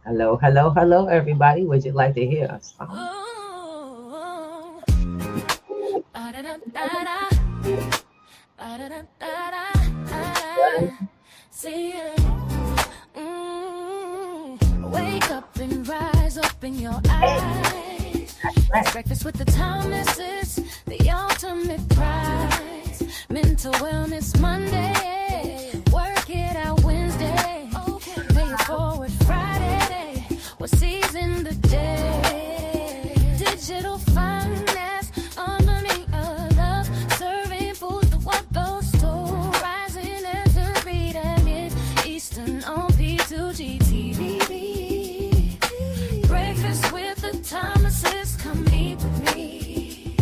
Hello, hello, hello, everybody. Would you like to hear a song? Oh, ba-da-da-da-da, ba-da-da-da-da, see it. Wake up and rise, open your Hey, eyes. It's right. breakfast with the Thomas is the ultimate prize. Mental wellness Monday, work it out Wednesday. Pay it forward Friday. We're seizing the day. Digital finance, unlearning a love, serving food the what goes to rising and to read and it Eastern on P2G TV. Breakfast with the Thomases, come eat with me.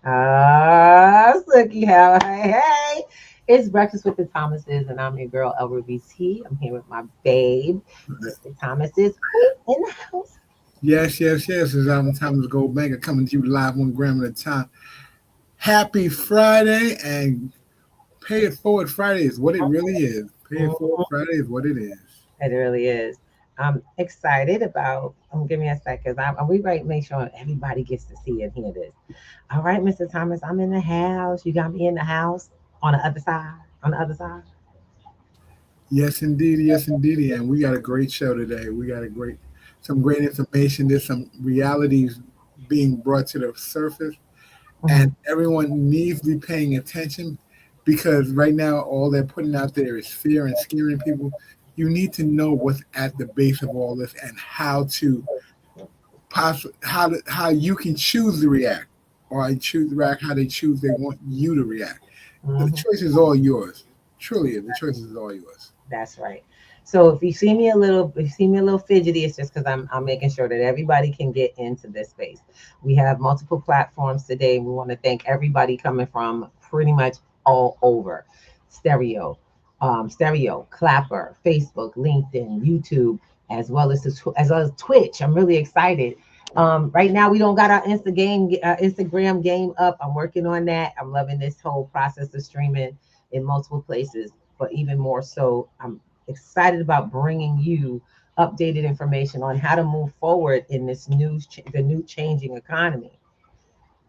Sookie, how? Hey, hey. It's Breakfast with the Thomases, and I'm your girl, Elva BT. I'm here with my babe, Mr. Thomas is in the house. Yes. As I'm Thomas Gold Banker coming to you live 1 gram at a time. Happy Friday and pay it forward Friday is what it really is. Pay it forward Mhm. Friday is what it is. It really is. I'm excited about. Give me a second. We right. Make sure everybody gets to see and hear this. All right, Mr. Thomas, I'm in the house. You got me in the house on the other side. On the other side. Yes indeedy. And we got a great show today. We got some great information. There's some realities being brought to the surface. And Mhm. everyone needs to be paying attention because right now all they're putting out there is fear and scaring people. You need to know what's at the base of all this and how to how you can choose to react, or I choose to react how they choose they want you to react. The Mhm. choice is all yours. Truly, the choice is all yours. That's right. So if you see me a little fidgety, it's just because I'm making sure that everybody can get into this space. We have multiple platforms today. We want to thank everybody coming from pretty much all over, stereo, Clapper, Facebook, LinkedIn, YouTube, as well as Twitch. I'm really excited. Right now we don't got our Instagram game up. I'm working on that. I'm loving this whole process of streaming in multiple places, but even more so, I'm excited about bringing you updated information on how to move forward in the new changing economy.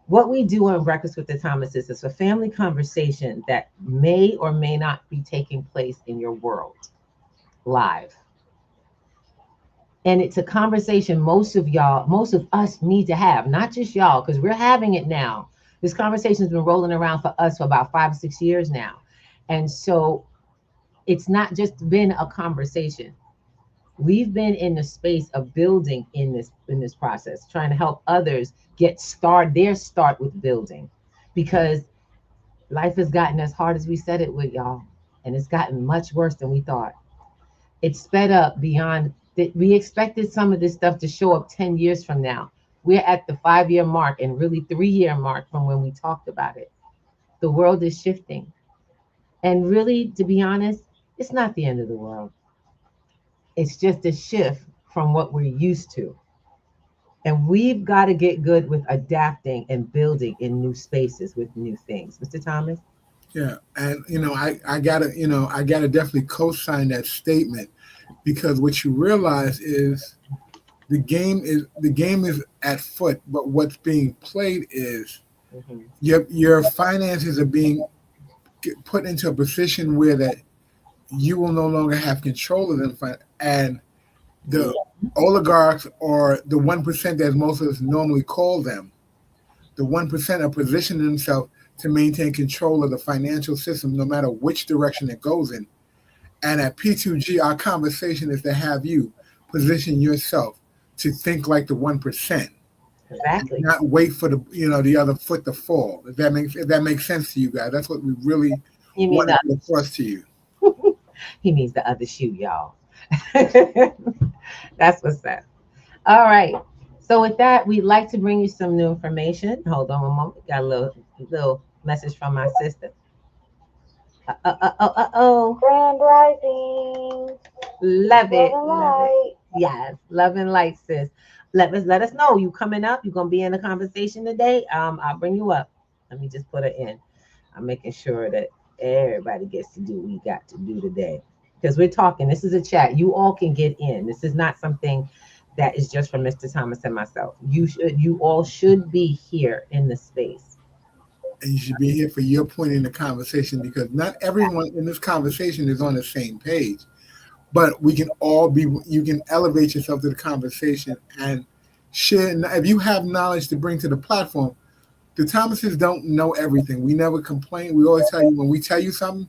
What we do on Breakfast with the Thomases is a family conversation that may or may not be taking place in your world live. And it's a conversation most of us need to have, not just y'all, because we're having it now. This conversation's been rolling around for us for about 5 or 6 years now. And so it's not just been a conversation. We've been in the space of building in this process, trying to help others get their start with building, because life has gotten as hard as we said it would, y'all, and it's gotten much worse than we thought. It's sped up beyond that. We expected some of this stuff to show up 10 years from now. We're at the 5 year mark and really 3 year mark from when we talked about it. The world is shifting. And really, to be honest, it's not the end of the world. It's just a shift from what we're used to. And we've got to get good with adapting and building in new spaces with new things. Mr. Thomas? Yeah, and I gotta definitely co-sign that statement because what you realize is the game is at foot, but what's being played is Mm-hmm. your finances are being put into a position where that you will no longer have control of them, and the Yeah. oligarchs or the 1% as most of us normally call them, the 1% are positioning themselves to maintain control of the financial system no matter which direction it goes in. And at P2G, our conversation is to have you position yourself to think like the 1% and Exactly. not wait for the other foot to fall. If that makes sense to you guys, that's what we really You mean want to the get across to you. he means the other shoe, y'all. That's what's up. All right. So with that, we'd like to bring you some new information. Hold on one moment. Got a little message from my sister. Oh. Grand Rising, Love love it. and Love it. light. Yes. Love and light, sis. Let us know. You coming up. You gonna be in the conversation today. I'll bring you up. Let me just put it in. I'm making sure that everybody gets to do what we got to do today. because we're talking. This is a chat. You all can get in. This is not something that is just for Mr. Thomas and myself. You all should be here in the space. And you should be here for your point in the conversation, because not everyone in this conversation is on the same page. But we can all be, you can elevate yourself to the conversation and share. If you have knowledge to bring to the platform, the Thomases don't know everything. We never complain. We always tell you, when we tell you something,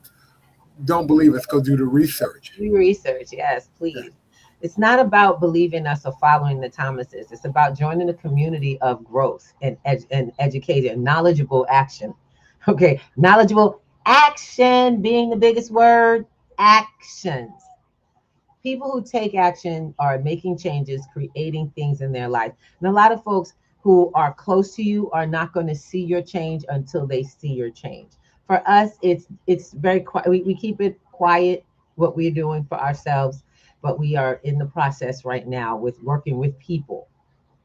don't believe us. Go do the research. Do research, yes, please. It's not about believing us or following the Thomases. It's about joining a community of growth and education, knowledgeable action. Okay, knowledgeable action being the biggest word, actions. People who take action are making changes, creating things in their life. And a lot of folks who are close to you are not going to see your change until they see your change. For us, it's very quiet. We keep it quiet, what we're doing for ourselves, but we are in the process right now with working with people.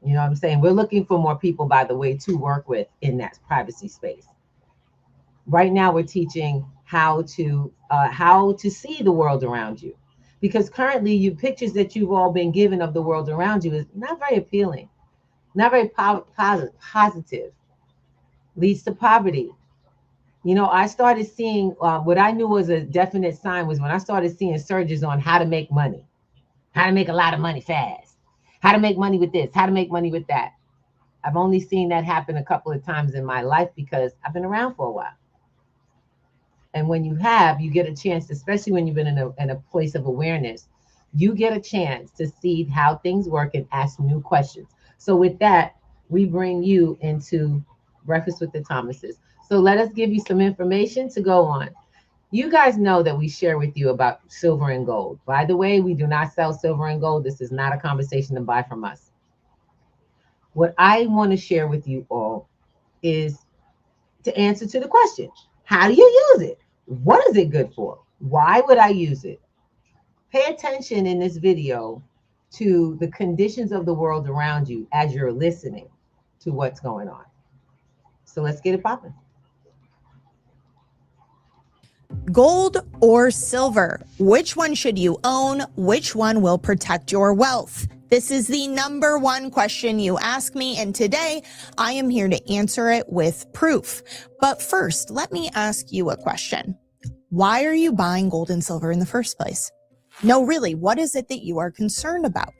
You know what I'm saying? We're looking for more people, by the way, to work with in that privacy space. Right now, we're teaching how to see the world around you. Because currently, your pictures that you've all been given of the world around you is not very appealing, not very positive, leads to poverty. You know, I started seeing what I knew was a definite sign was when I started seeing surges on how to make money, how to make a lot of money fast, how to make money with this, how to make money with that. I've only seen that happen a couple of times in my life because I've been around for a while. And when you get a chance, especially when you've been in a place of awareness, you get a chance to see how things work and ask new questions. So with that, we bring you into Breakfast with the Thomases. So let us give you some information to go on. You guys know that we share with you about silver and gold. By the way, we do not sell silver and gold. This is not a conversation to buy from us. What I want to share with you all is to answer to the question, how do you use it? What is it good for? Why would I use it? Pay attention in this video to the conditions of the world around you as you're listening to what's going on. So let's get it popping. Gold or silver? Which one should you own? Which one will protect your wealth? This is the number one question you ask me, and today I am here to answer it with proof. But first, let me ask you a question. Why are you buying gold and silver in the first place? No, really, what is it that you are concerned about?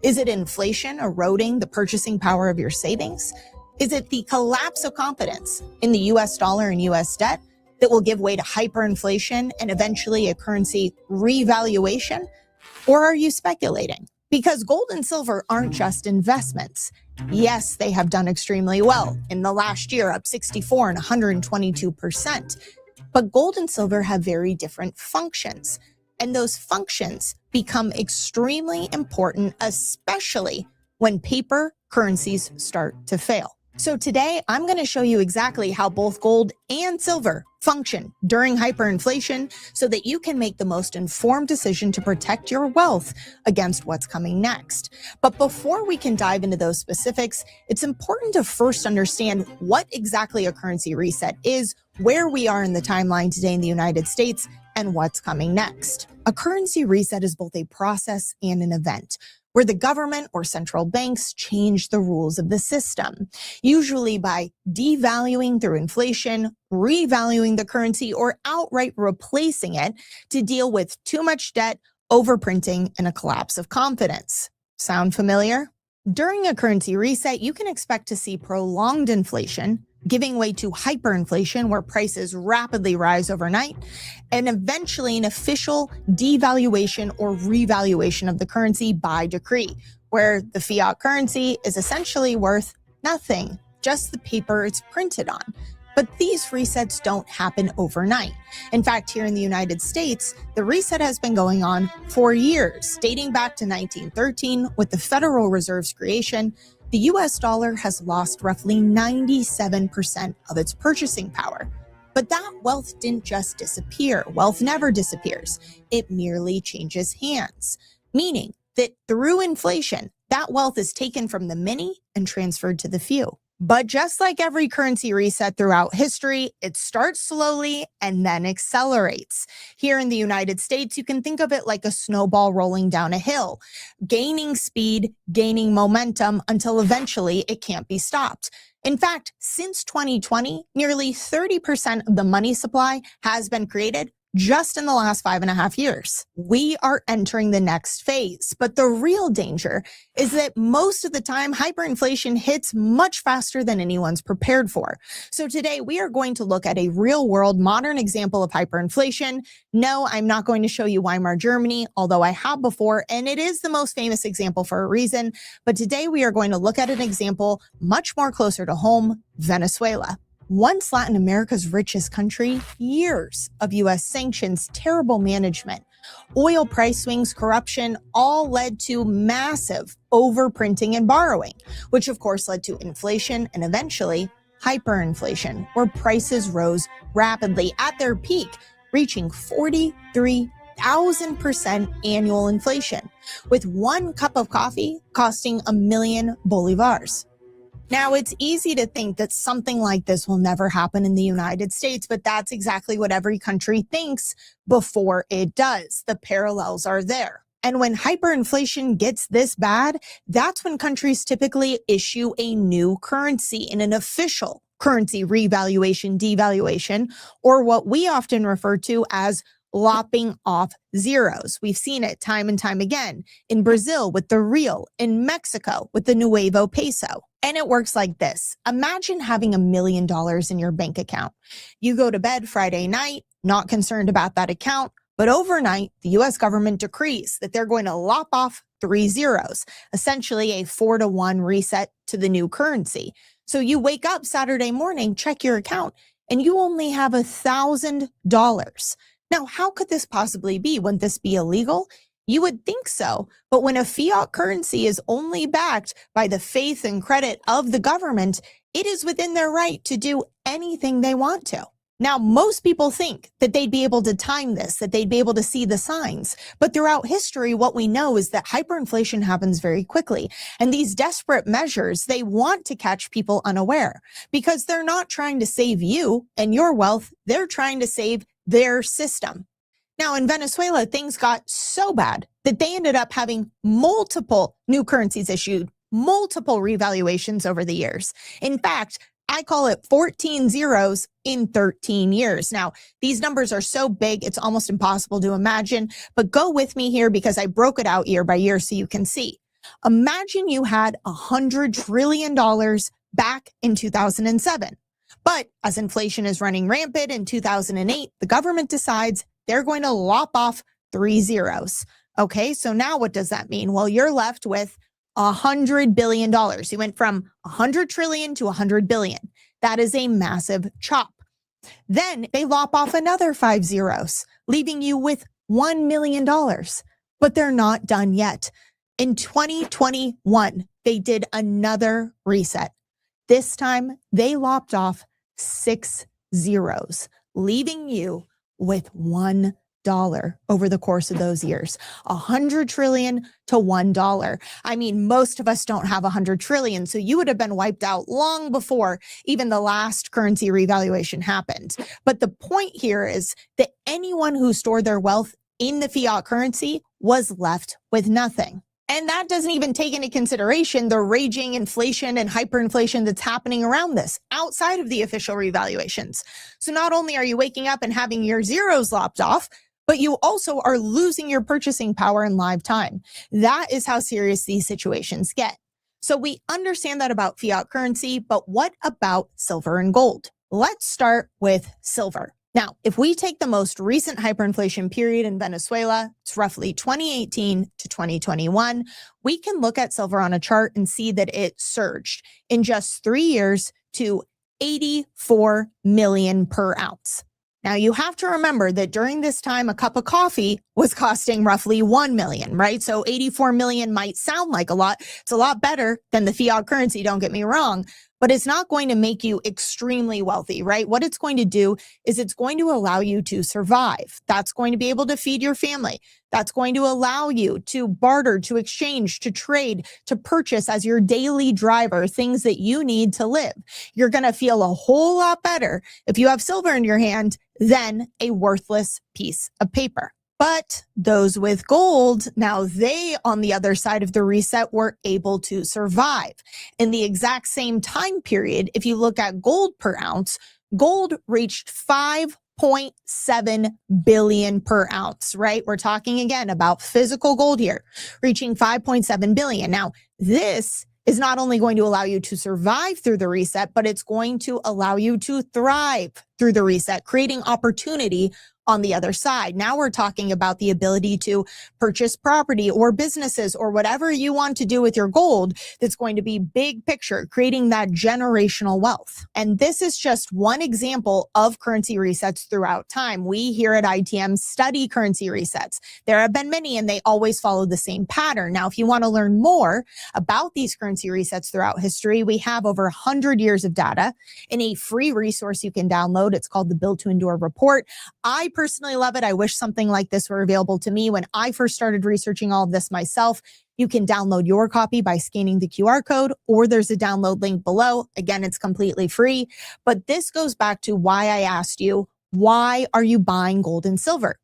Is it inflation eroding the purchasing power of your savings? Is it the collapse of confidence in the US dollar and US debt that will give way to hyperinflation and eventually a currency revaluation? Or are you speculating? Because gold and silver aren't just investments. Yes, they have done extremely well in the last year, up 64 and 122%. But gold and silver have very different functions. And those functions become extremely important, especially when paper currencies start to fail. So today, I'm going to show you exactly how both gold and silver function during hyperinflation so that you can make the most informed decision to protect your wealth against what's coming next. But before we can dive into those specifics, it's important to first understand what exactly a currency reset is, where we are in the timeline today in the United States, and what's coming next. A currency reset is both a process and an event, where the government or central banks change the rules of the system, usually by devaluing through inflation, revaluing the currency, or outright replacing it to deal with too much debt, overprinting, and a collapse of confidence. Sound familiar? During a currency reset, you can expect to see prolonged inflation, giving way to hyperinflation, where prices rapidly rise overnight, and eventually an official devaluation or revaluation of the currency by decree, where the fiat currency is essentially worth nothing, just the paper it's printed on. But these resets don't happen overnight. In fact, here in the United States, the reset has been going on for years, dating back to 1913 with the Federal Reserve's creation. The US dollar has lost roughly 97% of its purchasing power. But that wealth didn't just disappear. Wealth never disappears. It merely changes hands, meaning that through inflation, that wealth is taken from the many and transferred to the few. But just like every currency reset throughout history, it starts slowly and then accelerates. Here in the United States, you can think of it like a snowball rolling down a hill, gaining speed, gaining momentum until eventually it can't be stopped. In fact, since 2020, nearly 30% of the money supply has been created just in the last 5.5 years. We are entering the next phase, but the real danger is that most of the time hyperinflation hits much faster than anyone's prepared for. So today we are going to look at a real world modern example of hyperinflation. No, I'm not going to show you Weimar Germany, although I have before, and it is the most famous example for a reason. But today we are going to look at an example much more closer to home, Venezuela. Once Latin America's richest country, years of U.S. sanctions, terrible management, oil price swings, corruption, all led to massive overprinting and borrowing, which of course led to inflation and eventually hyperinflation, where prices rose rapidly at their peak, reaching 43,000% annual inflation, with 1 cup of coffee costing 1 million bolivars. Now, it's easy to think that something like this will never happen in the United States, but that's exactly what every country thinks before it does. The parallels are there. And when hyperinflation gets this bad, that's when countries typically issue a new currency in an official currency revaluation, devaluation, or what we often refer to as lopping off zeros. We've seen it time and time again in Brazil with the real, in Mexico with the nuevo peso. And it works like this. Imagine having $1 million in your bank account. You go to bed Friday night, not concerned about that account, but overnight, the US government decrees that they're going to lop off 3 zeros, essentially a 4-to-1 reset to the new currency. So you wake up Saturday morning, check your account, and you only have $1,000. Now, how could this possibly be? Wouldn't this be illegal? You would think so, but when a fiat currency is only backed by the faith and credit of the government, it is within their right to do anything they want to. Now, most people think that they'd be able to time this, that they'd be able to see the signs. But throughout history, what we know is that hyperinflation happens very quickly. And these desperate measures, they want to catch people unaware because they're not trying to save you and your wealth. They're trying to save their system. Now, in Venezuela, things got so bad that they ended up having multiple new currencies issued, multiple revaluations over the years. In fact, I call it 14 zeros in 13 years. Now, these numbers are so big, it's almost impossible to imagine, but go with me here because I broke it out year by year so you can see. Imagine you had $100 trillion back in 2007. But as inflation is running rampant in 2008, the government decides they're going to lop off 3 zeros. Okay, so now what does that mean? Well, you're left with $100 billion. You went from 100 trillion to 100 billion. That is a massive chop. Then they lop off another 5 zeros, leaving you with $1 million. But they're not done yet. In 2021, they did another reset. This time they lopped off 6 zeros, leaving you with $1 over the course of those years, 100 trillion to $1. I mean, most of us don't have 100 trillion, so you would have been wiped out long before even the last currency revaluation happened. But the point here is that anyone who stored their wealth in the fiat currency was left with nothing. And that doesn't even take into consideration the raging inflation and hyperinflation that's happening around this outside of the official revaluations. So not only are you waking up and having your zeros lopped off, but you also are losing your purchasing power in live time. That is how serious these situations get. So we understand that about fiat currency, but what about silver and gold? Let's start with silver. Now, if we take the most recent hyperinflation period in Venezuela, it's roughly 2018 to 2021, we can look at silver on a chart and see that it surged in just 3 years to 84 million per ounce. Now, you have to remember that during this time, a cup of coffee was costing roughly 1 million, right? So 84 million might sound like a lot. It's a lot better than the fiat currency, don't get me wrong. but it's not going to make you extremely wealthy, right? What it's going to do is it's going to allow you to survive. That's going to be able to feed your family. That's going to allow you to barter, to exchange, to trade, to purchase as your daily driver, things that you need to live. You're going to feel a whole lot better if you have silver in your hand than a worthless piece of paper. But those with gold, now they, on the other side of the reset, were able to survive. In the exact same time period, if you look at gold per ounce, gold reached 5.7 billion per ounce, right? We're talking again about physical gold here, reaching 5.7 billion. Now, this is not only going to allow you to survive through the reset, but it's going to allow you to thrive through the reset, creating opportunity on the other side. Now we're talking about the ability to purchase property or businesses or whatever you want to do with your gold that's going to be big picture, creating that generational wealth. And this is just one example of currency resets throughout time. We here at ITM study currency resets. There have been many and they always follow the same pattern. Now, if you want to learn more about these currency resets throughout history, we have over 100 years of data in a free resource you can download. It's called the Build to Endure Report. I personally love it. I wish something like this were available to me when I first started researching all of this myself. You can download your copy by scanning the QR code, or there's a download link below. Again, it's completely free. But this goes back to why I asked you, why are you buying gold and silver?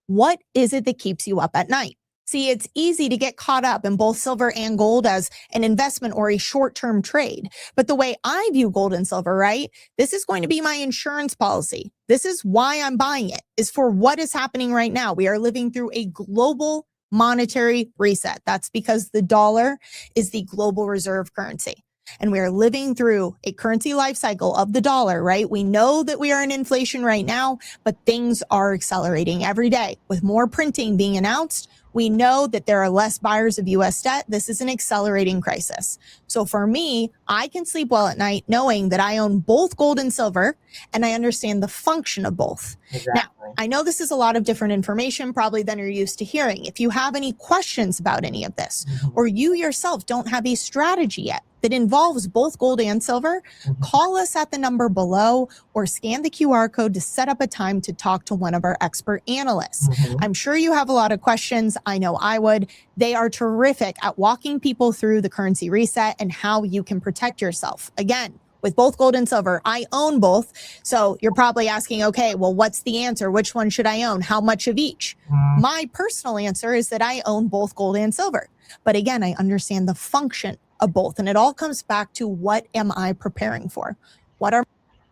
What is it that keeps you up at night? See, it's easy to get caught up in both silver and gold as an investment or a short-term trade. But the way I view gold and silver, right? This is going to be my insurance policy. This is why I'm buying it, is for what is happening right now. We are living through a global monetary reset. That's because the dollar is the global reserve currency. And we are living through a currency life cycle of the dollar, right? We know that we are in inflation right now, but things are accelerating every day with more printing being announced. We know that there are less buyers of US debt. This is an accelerating crisis. So for me, I can sleep well at night knowing that I own both gold and silver and I understand the function of both. Exactly. Now, I know this is a lot of different information probably than you're used to hearing. If you have any questions about any of this, or you yourself don't have a strategy yet that involves both gold and silver, call us at the number below or scan the QR code to set up a time to talk to one of our expert analysts. I'm sure you have a lot of questions. I know I would. They are terrific at walking people through the currency reset and how you can protect yourself. Again, with both gold and silver, I own both. So you're probably asking, okay, well, what's the answer? Which one should I own? How much of each? My personal answer is that I own both gold and silver. But again, I understand the function of both. And it all comes back to, what am I preparing for? What are...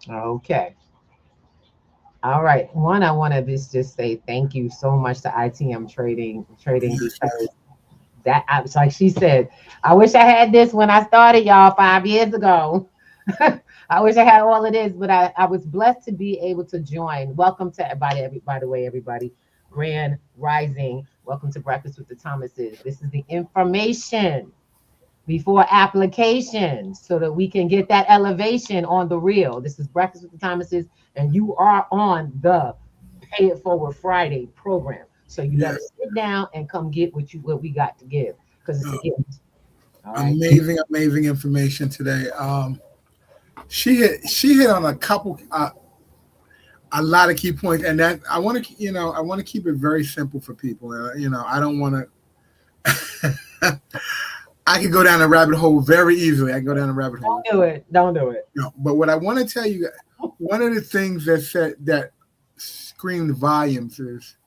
Okay. All right. One, I want to just say thank you so much to ITM Trading because that, like she said, I wish I had this when I started, y'all, 5 years ago. I wish I had all of this, but I was blessed to be able to join. Welcome to everybody, by the way, everybody. Grand Rising. Welcome to Breakfast with the Thomases. This is the information before application so that we can get that elevation on the real. This is Breakfast with the Thomases, and you are on the Pay It Forward Friday program. So you better sit down and come get what we got to give, because it's a gift. All right. Amazing information today. She hit on a couple, a lot of key points, and that I want to keep it very simple for people. I don't want to. I could go down a rabbit hole very easily. I can go down a rabbit hole. Don't do it. No, but what I want to tell you, one of the things that screamed volumes is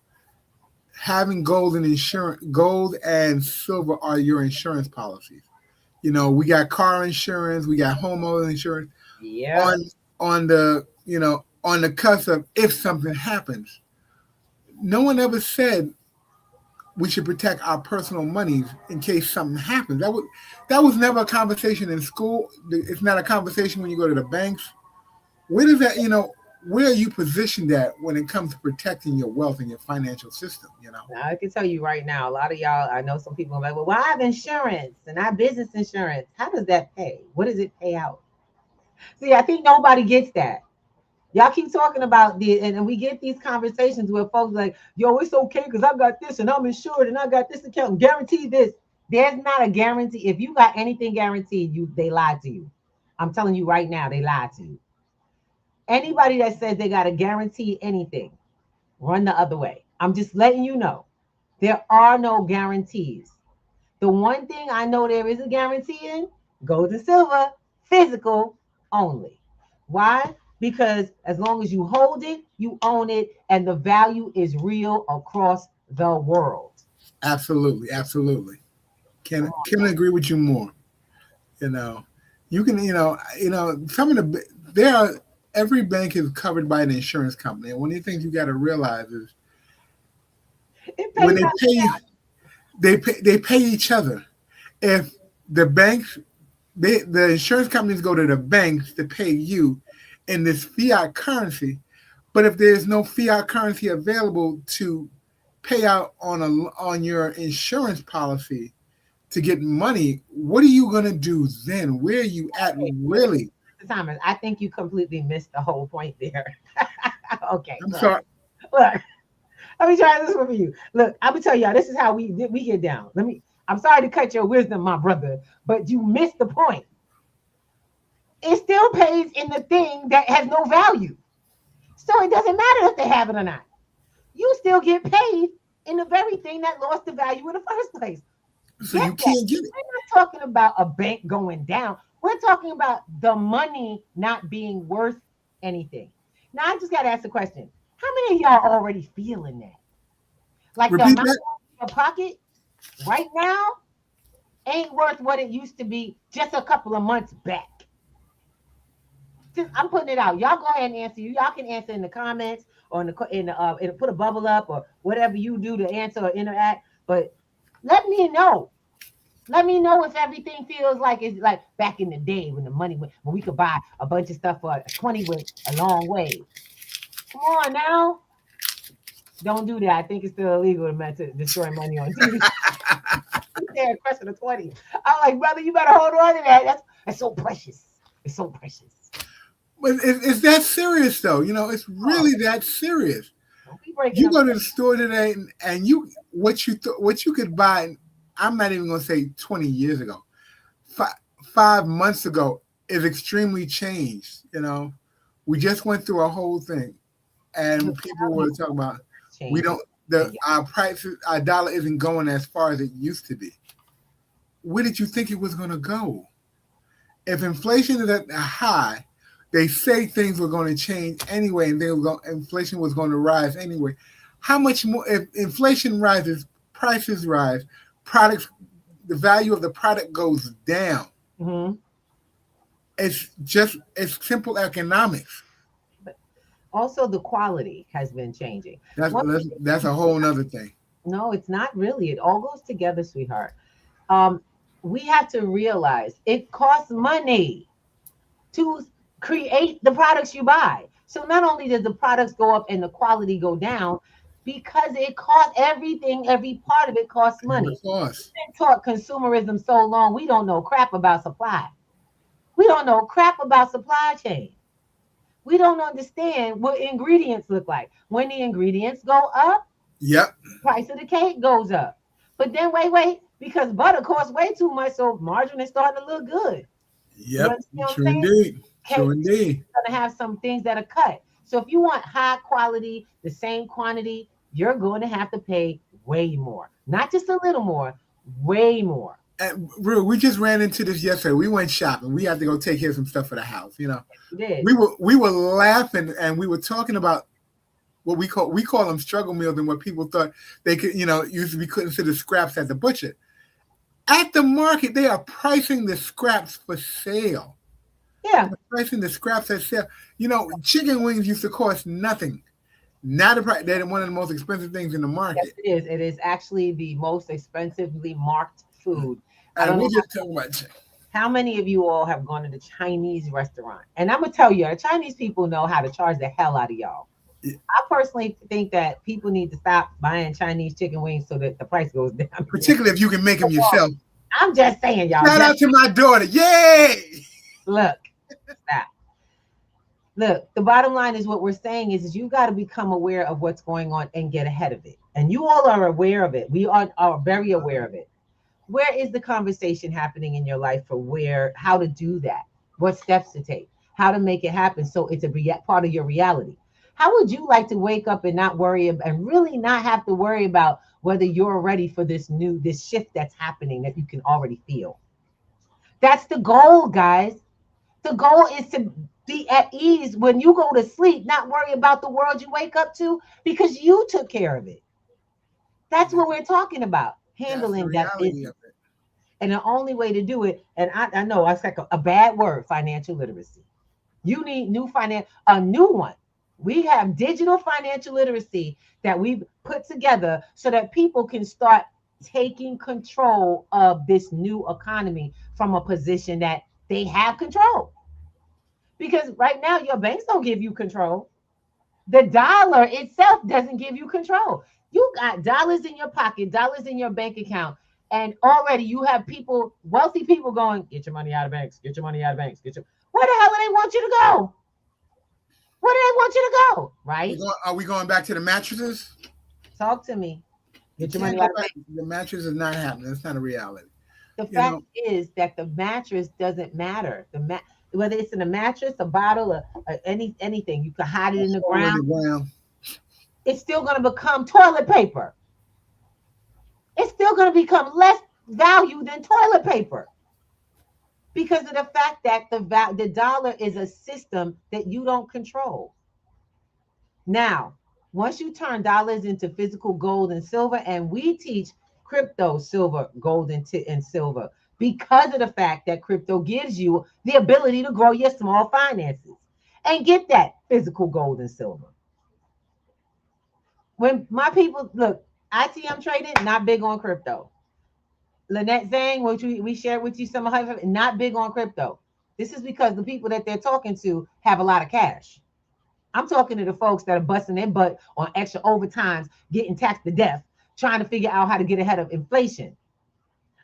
having gold and silver are your insurance policies. We got car insurance, we got homeowner insurance. Yeah. On the cusp of if something happens. No one ever said we should protect our personal monies in case something happens. That was never a conversation in school. It's not a conversation when you go to the banks. Where does that, where are you positioned at when it comes to protecting your wealth and your financial system? Now, I can tell you right now, a lot of y'all, I know some people are like, well, I have insurance and I have business insurance. How does that pay? What does it pay out? See, I think nobody gets that. Y'all keep talking about and we get these conversations where folks like, yo, it's okay because I got this and I'm insured and I got this account and guaranteed this. There's not a guarantee. If you got anything guaranteed, they lied to you. I'm telling you right now, they lied to you. Anybody that says they got to guarantee anything, run the other way. I'm just letting you know there are no guarantees. The one thing I know there is a guarantee in gold and silver, physical only. Why? Because as long as you hold it, you own it, and the value is real across the world. Absolutely, absolutely. Can agree with you more. You know, you can. Some of the there are every bank is covered by an insurance company, and one of the things you got to realize is It when pays out. they pay each other. If the banks, the insurance companies go to the banks to pay you in this fiat currency, but if there's no fiat currency available to pay out on your insurance policy to get money, what are you gonna do then? Where are you at really? Thomas, I think you completely missed the whole point there. Okay, I'm look, sorry. look. Let me try this one for you. Look, I'm gonna tell y'all. This is how we get down. I'm sorry to cut your wisdom, my brother, but you missed the point. It still pays in the thing that has no value, so it doesn't matter if they have it or not. You still get paid in the very thing that lost the value in the first place. So Get you that? can't get it. We're not talking about a bank going down. We're talking about the money not being worth anything. Now, I just got to ask a question. How many of y'all already feeling that? Like the Repeat amount that. in your pocket right now ain't worth what it used to be just a couple of months back. I'm putting it out. Y'all go ahead and answer. Y'all can answer in the comments or put a bubble up or whatever you do to answer or interact. But let me know. Let me know if everything feels like it's like back in the day when the money when we could buy a bunch of stuff for 20 went a long way. Come on now. Don't do that. I think it's still illegal to destroy money on TV. They're a question of 20. I'm like, brother, you better hold on to that. That's so precious. It's so precious. But it's that serious though. It's really that serious. Don't be breaking You up. go to the store today and you what you could buy. I'm not even going to say 20 years ago. 5 months ago is extremely changed. We just went through a whole thing, and people were talking about we don't our prices, our dollar isn't going as far as it used to be. Where did you think it was going to go? If inflation is at a high, they say things were going to change anyway, and inflation was going to rise anyway. How much more? If inflation rises, prices rise, the value of the product goes down. Mm-hmm. It's simple economics. But also, the quality has been changing. That's a whole nother thing. No, it's not really. It all goes together, sweetheart. We have to realize it costs money to create the products you buy. So not only does the products go up and the quality go down, because it costs everything, every part of it costs money. We've been taught consumerism so long, we don't know crap about supply. We don't know crap about supply chain. We don't understand what ingredients look like. When the ingredients go up, yep, price of the cake goes up. But then wait, because butter costs way too much, so margarine is starting to look good. Yep, true indeed. True indeed. Going to have some things that are cut. So if you want high quality, the same quantity, you're going to have to pay way more. Not just a little more, way more. And we just ran into this yesterday. We went shopping. We had to go take care of some stuff for the house. You did. We were laughing and we were talking about what we call them struggle meals, and what people thought they could, used to be considered scraps at the butcher. At the market, they are pricing the scraps for sale. Yeah. They're pricing the scraps at sale. Chicken wings used to cost nothing. Now they're one of the most expensive things in the market. Yes, it is. It is actually the most expensively marked food. And we just talking about how many of you all have gone to the Chinese restaurant? And I'm gonna tell you, the Chinese people know how to charge the hell out of y'all. Yeah. I personally think that people need to stop buying Chinese chicken wings so that the price goes down. Particularly if you can make them yourself. I'm just saying, y'all. Shout out to my daughter. Yay! Look, stop. Look, the bottom line is what we're saying is you got to become aware of what's going on and get ahead of it. And you all are aware of it. We are very aware of it. Where is the conversation happening in your life for how to do that? what steps to take, how to make it happen so it's a part of your reality. How would you like to wake up and not worry and really not have to worry about whether you're ready for this shift that's happening that you can already feel? That's the goal, guys. The goal is to be at ease when you go to sleep, not worry about the world you wake up to because you took care of it. That's what we're talking about, That's the handling that reality business. of it. And the only way to do it, and I know it's like a bad word, financial literacy. You need a new one. We have digital financial literacy that we've put together so that people can start taking control of this new economy from a position that they have control. Because right now, your banks don't give you control. The dollar itself doesn't give you control. You got dollars in your pocket, dollars in your bank account, and already you have people, wealthy people going, get your money out of banks, get your money out of banks, where the hell do they want you to go? Where do they want you to go? Right? Are we going back to the mattresses? Talk to me. Get your money Can't out go of back. banks. The mattress is not happening. It's not a reality. The fact is that the mattress doesn't matter. Whether it's in a mattress, a bottle, or anything, you can hide it in the ground. It's still going to become toilet paper. It's still going to become less value than toilet paper because of the fact that the dollar is a system that you don't control. Now, once you turn dollars into physical gold and silver, and we teach crypto, silver, gold, and silver, because of the fact that crypto gives you the ability to grow your small finances and get that physical gold and silver. When my people look, ITM trading, not big on crypto. Lynette Zhang, which we shared with you some of her, not big on crypto. This is because the people that they're talking to have a lot of cash. I'm talking to the folks that are busting their butt on extra overtimes, getting taxed to death, trying to figure out how to get ahead of inflation.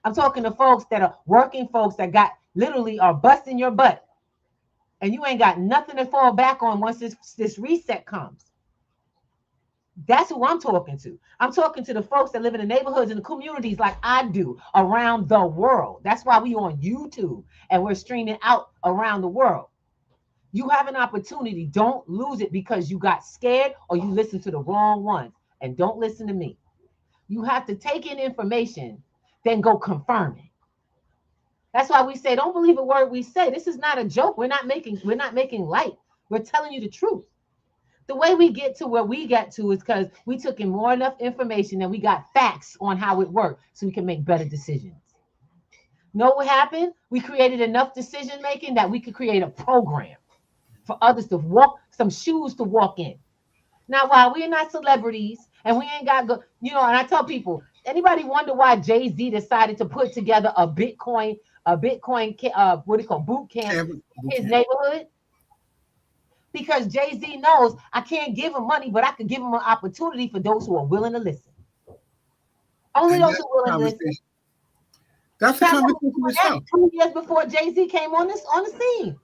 I'm talking to folks that are working folks that literally are busting your butt. And you ain't got nothing to fall back on once this reset comes. That's who I'm talking to. I'm talking to the folks that live in the neighborhoods and the communities like I do around the world. That's why we on YouTube and we're streaming out around the world. You have an opportunity. Don't lose it because you got scared or you listened to the wrong ones. And don't listen to me. You have to take in information, then go confirm it. That's why we say, don't believe a word we say. This is not a joke. We're not making light. We're telling you the truth. The way we get to where we get to is because we took in more enough information and we got facts on how it worked so we can make better decisions. Know what happened? We created enough decision making that we could create a program for others to walk, some shoes to walk in. Now, while we're not celebrities and we ain't got go, and I tell people, anybody wonder why Jay-Z decided to put together a Bitcoin, boot camp in his neighborhood? Because Jay-Z knows I can't give him money, but I can give him an opportunity for those who are willing to listen. Only those who are willing to listen. That's the conversation itself. 2 years before Jay-Z came on the scene.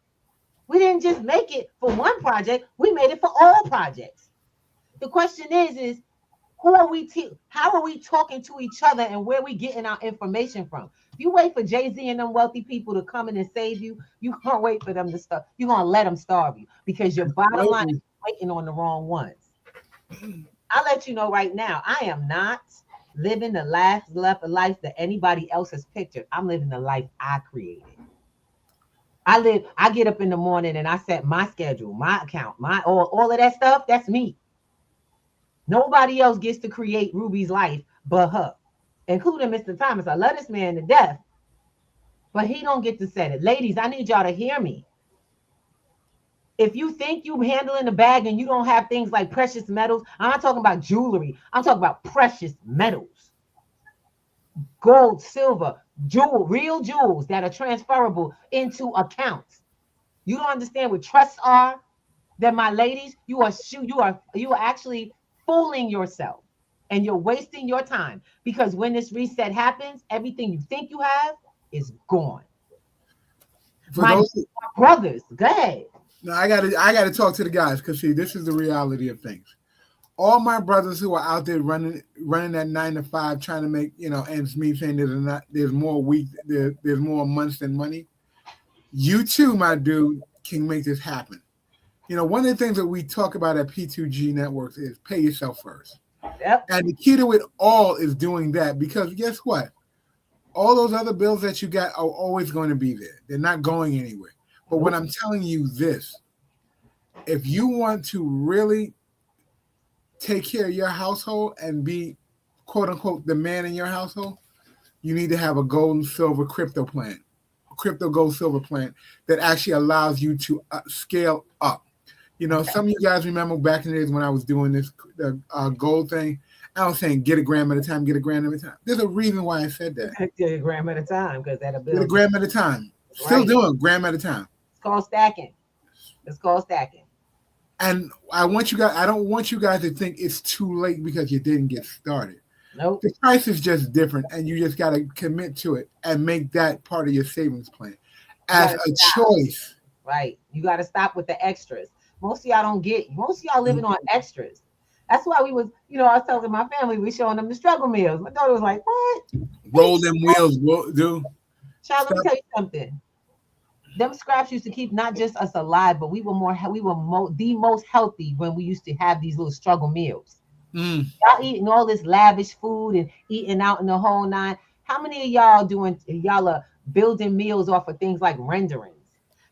We didn't just make it for one project, we made it for all projects. The question is who are we how are we talking to each other and where are we getting our information from? If you wait for Jay-Z and them wealthy people to come in and save you, you can't wait for them to starve. You're gonna let them starve you because your bottom line is waiting on the wrong ones. I'll let you know right now, I am not living the last life that anybody else has pictured. I'm living the life I created. I get up in the morning and I set my schedule, my account, all of that stuff. That's me. Nobody else gets to create Ruby's life but her, including Mr. Thomas. I love this man to death, but he don't get to set it. Ladies, I need y'all to hear me. If you think you handling the bag and you don't have things like precious metals, I'm not talking about jewelry. I'm talking about precious metals. Gold, silver, real jewels that are transferable into accounts. You don't understand what trusts are? Then my ladies, you are actually fooling yourself and you're wasting your time because when this reset happens, everything you think you have is gone. My brothers, go ahead. No, I gotta talk to the guys because see, this is the reality of things. All my brothers who are out there running that 9 to 5, trying to make ends meet, saying there's more months than money. you too, my dude, can make this happen. You know, one of the things that we talk about at P2G Networks is pay yourself first. Yep. And the key to it all is doing that, because guess what? All those other bills that you got are always going to be there. They're not going anywhere. But when I'm telling you this, if you want to really take care of your household and be, quote unquote, the man in your household, you need to have a gold and silver crypto plan, crypto gold silver plan that actually allows you to scale up. You know, some of you guys remember back in the days when I was doing this gold thing, I was saying get a gram at a time, get a gram at a time. There's a reason why I said that. Get a gram at a time, because that'll build. Get a gram at a time. Still doing gram at a time. It's called stacking. It's called stacking. And I don't want you guys to think it's too late because you didn't get started. Nope. The price is just different, and you just got to commit to it and make that part of your savings plan as a choice. Right. You got to stop with the extras. Most of y'all don't get. Most of y'all living on extras. That's why we was, you know, I was telling my family, we showing them the struggle meals. My daughter was like, "What? Roll them wheels, dude." Child, let me tell you something. Them scraps used to keep not just us alive, but we were the most healthy when we used to have these little struggle meals. Y'all eating all this lavish food and eating out in the whole nine. How many of y'all are building meals off of things like renderings?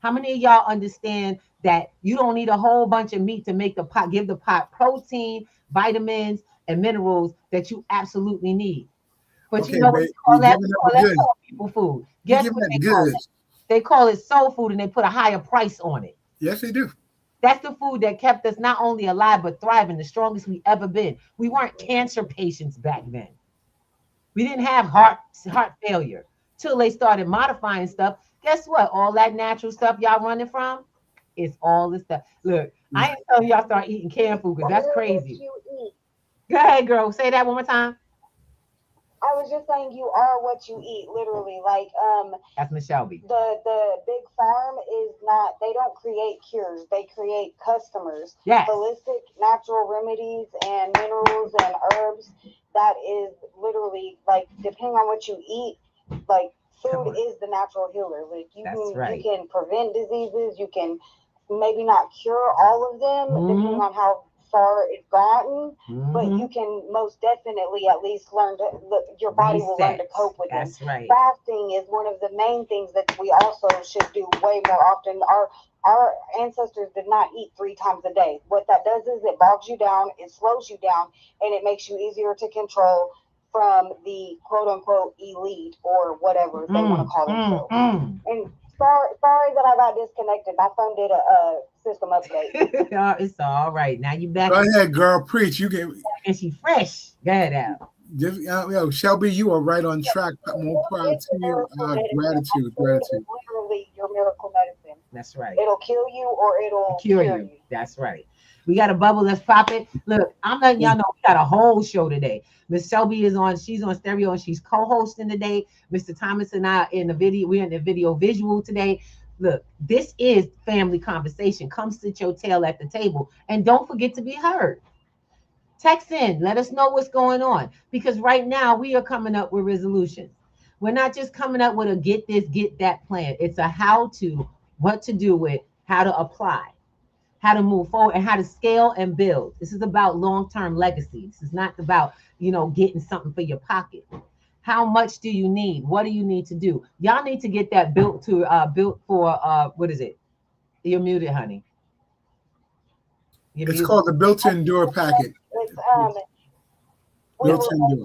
How many of y'all understand that you don't need a whole bunch of meat to make the pot, give the pot protein, vitamins, and minerals that you absolutely need? But okay, you know what we call that? We call that poor people food. Guess what they call it? They call it soul food, and they put a higher price on it. Yes, they do. That's the food that kept us not only alive, but thriving, the strongest we ever been. We weren't cancer patients back then. We didn't have heart failure till they started modifying stuff. Guess what? All that natural stuff y'all running from is all this stuff. Look, I ain't telling y'all start eating canned food because that's crazy. Go ahead, girl. Say that one more time. I was just saying you are what you eat, literally. Like that's Miss Shelby. The big farm is not, they don't create cures, they create customers. Yes. Holistic natural remedies and minerals and herbs, that is literally like depending on what you eat, like food is the natural healer. Like you can prevent diseases, you can maybe not cure all of them, depending on how far it's gotten, but you can most definitely at least learn to, your body will learn to cope with it. Right. Fasting is one of the main things that we also should do way more often. Our ancestors did not eat 3 times a day. What that does is it bogs you down, it slows you down, and it makes you easier to control from the quote unquote elite or whatever they want to call themselves. And sorry that I got disconnected. My phone did a system update. It's all right. Now you back. Go ahead, girl. Preach. You can. And she fresh. Go ahead, Al. Just, Shelby, you are right on track. More proud to you. Gratitude. Literally your miracle medicine. That's right. It'll kill you or it'll cure you. That's right. We got a bubble. Let's pop it. Look, I'm letting y'all know we got a whole show today. Miss Shelby is on. She's on stereo and she's co-hosting today. Mr. Thomas and I in the video. We're in the video visual today. Look, this is family conversation. Come sit your tail at the table and don't forget to be heard. Text in. Let us know what's going on, because right now we are coming up with resolutions. We're not just coming up with a get this, get that plan. It's a how to, what to do with, how to apply, how to move forward, and how to scale and build. This is about long-term legacy. This is not about, getting something for your pocket. How much do you need? What do you need to do? Y'all need to get that built for what is it? You're muted, honey. It's called the Built to Endure packet. It's Built to Endure.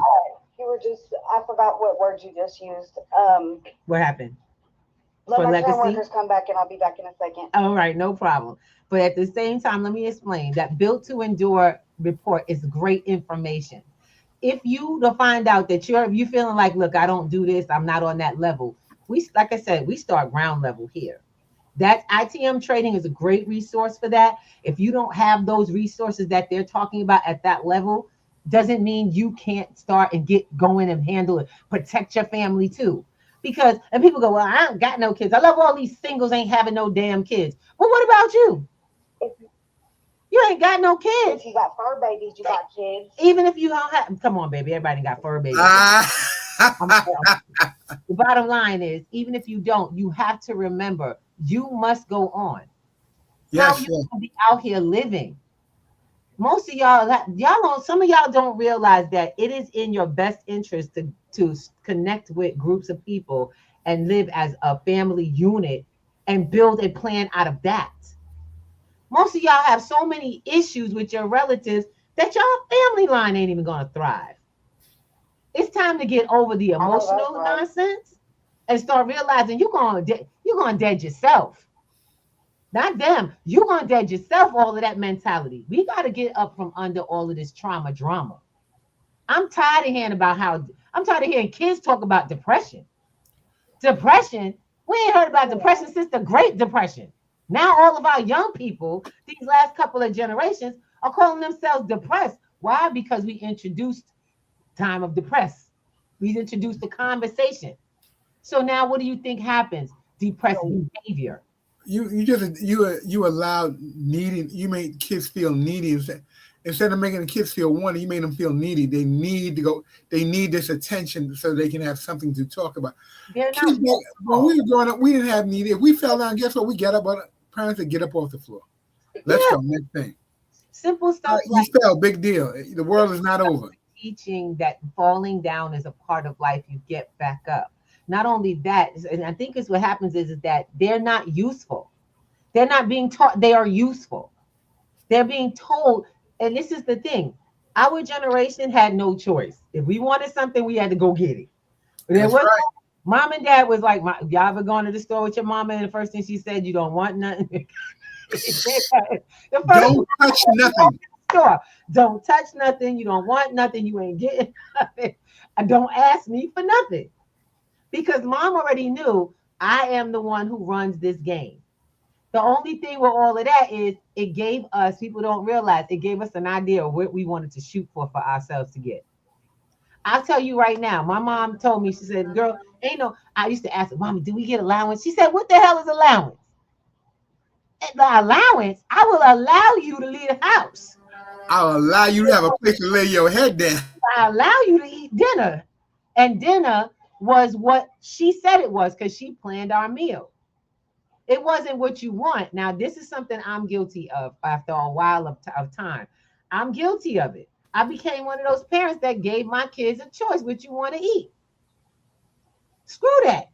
You were just, I forgot what word you just used. What happened? Let my legacy workers come back and I'll be back in a second. All right, no problem. But at the same time, let me explain that Built to Endure report is great information. If you to find out that you feeling like, look, I don't do this, I'm not on that level. Like I said, we start ground level here. That ITM trading is a great resource for that. If you don't have those resources that they're talking about at that level, doesn't mean you can't start and get going and handle it. Protect your family too. Because, and people go, well, I ain't got no kids. I love all these singles ain't having no damn kids. Well, what about you? You ain't got no kids. If you got fur babies, you got kids. Even if you don't have, come on, baby. Everybody got fur babies. The bottom line is, even if you don't, you have to remember you must go on. How Yes, you yes. gonna be out here living? Most of y'all don't. Some of y'all don't realize that it is in your best interest to connect with groups of people and live as a family unit and build a plan out of that. Most of y'all have so many issues with your relatives that y'all family line ain't even gonna thrive. It's time to get over the I know that's emotional right. nonsense and start realizing you're gonna dead yourself, not them. You're gonna dead yourself. All of that mentality. We got to get up from under all of this trauma drama. I'm tired of hearing about how I'm tired of hearing kids talk about depression. Depression. We ain't heard about depression since the Great Depression. Now all of our young people, these last couple of generations, are calling themselves depressed. Why? Because we introduced time of depress. We introduced the conversation. So now what do you think happens? Depressed No, behavior. you allowed needing. You made kids feel needy instead of making the kids feel wanted. You made them feel needy. They need to go. They need this attention so they can have something to talk about. They're not Kids, when useful. we were growing up, we didn't have need. If we fell down, guess what? We get up. Parents would get up off the floor. Let's Yeah, go. Next thing. simple stuff You like fell. Big deal. The world is not over. teaching that falling down is a part of life. You get back up. Not only that, and I think it's what happens is that they're not useful. They're not being taught they are useful. They're being told, and this is the thing. Our generation had no choice. If we wanted something, we had to go get it. There That's was right. mom and dad was like, y'all ever gone to the store with your mama and the first thing she said, you don't want nothing. The first thing Don't touch you go to nothing. the store, don't touch nothing. You don't want nothing. You ain't getting nothing. And don't ask me for nothing. Because mom already knew I am the one who runs this game. The only thing with all of that is it gave us, people don't realize, it gave us an idea of what we wanted to shoot for ourselves to get. I'll tell you right now, my mom told me, she said, girl, ain't no, I used to ask her, Mommy, do we get allowance? She said, what the hell is allowance? The allowance, I will allow you to leave the house. I'll allow you to have a place to lay your head down. I allow you to eat dinner. And dinner was what she said it was because she planned our meal. It wasn't what you want. Now, this is something I'm guilty of after a while of time. I'm guilty of it. I became one of those parents that gave my kids a choice what you want to eat. Screw that.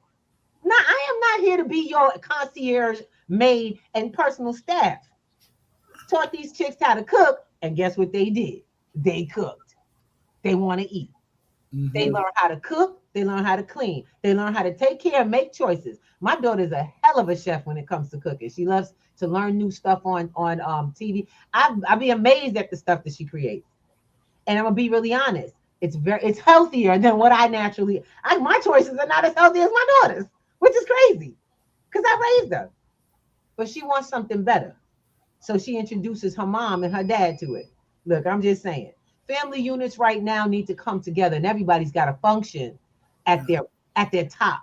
Now, I am not here to be your concierge, maid, and personal staff. Taught these chicks how to cook, and guess what they did? They cooked. They want to eat. They Mm-hmm. learn how to cook. They learn how to clean. They learn how to take care and make choices. My daughter's a hell of a chef when it comes to cooking. She loves to learn new stuff on TV. I'd be amazed at the stuff that she creates. And I'm gonna be really honest. It's healthier than what I naturally. My choices are not as healthy as my daughter's, which is crazy because I raised her. But she wants something better, so she introduces her mom and her dad to it. Look, I'm just saying, family units right now need to come together, and everybody's got to function at their top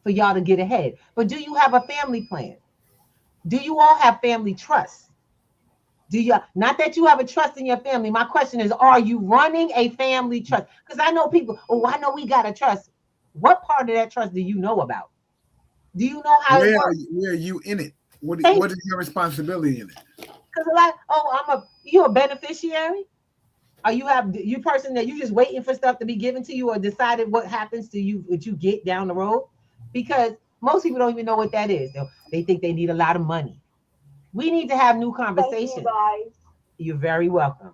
for y'all to get ahead. But do you have a family plan? Do you all have family trust? Do you, not that you have a trust in your family? My question is, are you running a family trust? Because I know people, oh, I know we got to trust. What part of that trust do you know about? Do you know how it works? Where are you in it? Thank What is your responsibility in it? because a lot, oh, you a beneficiary? Are you person that you just waiting for stuff to be given to you or decided what happens to you, what you get down the road? Because most people don't even know what that is. They think they need a lot of money. We need to have new Thank you, conversations. guys. You're very welcome.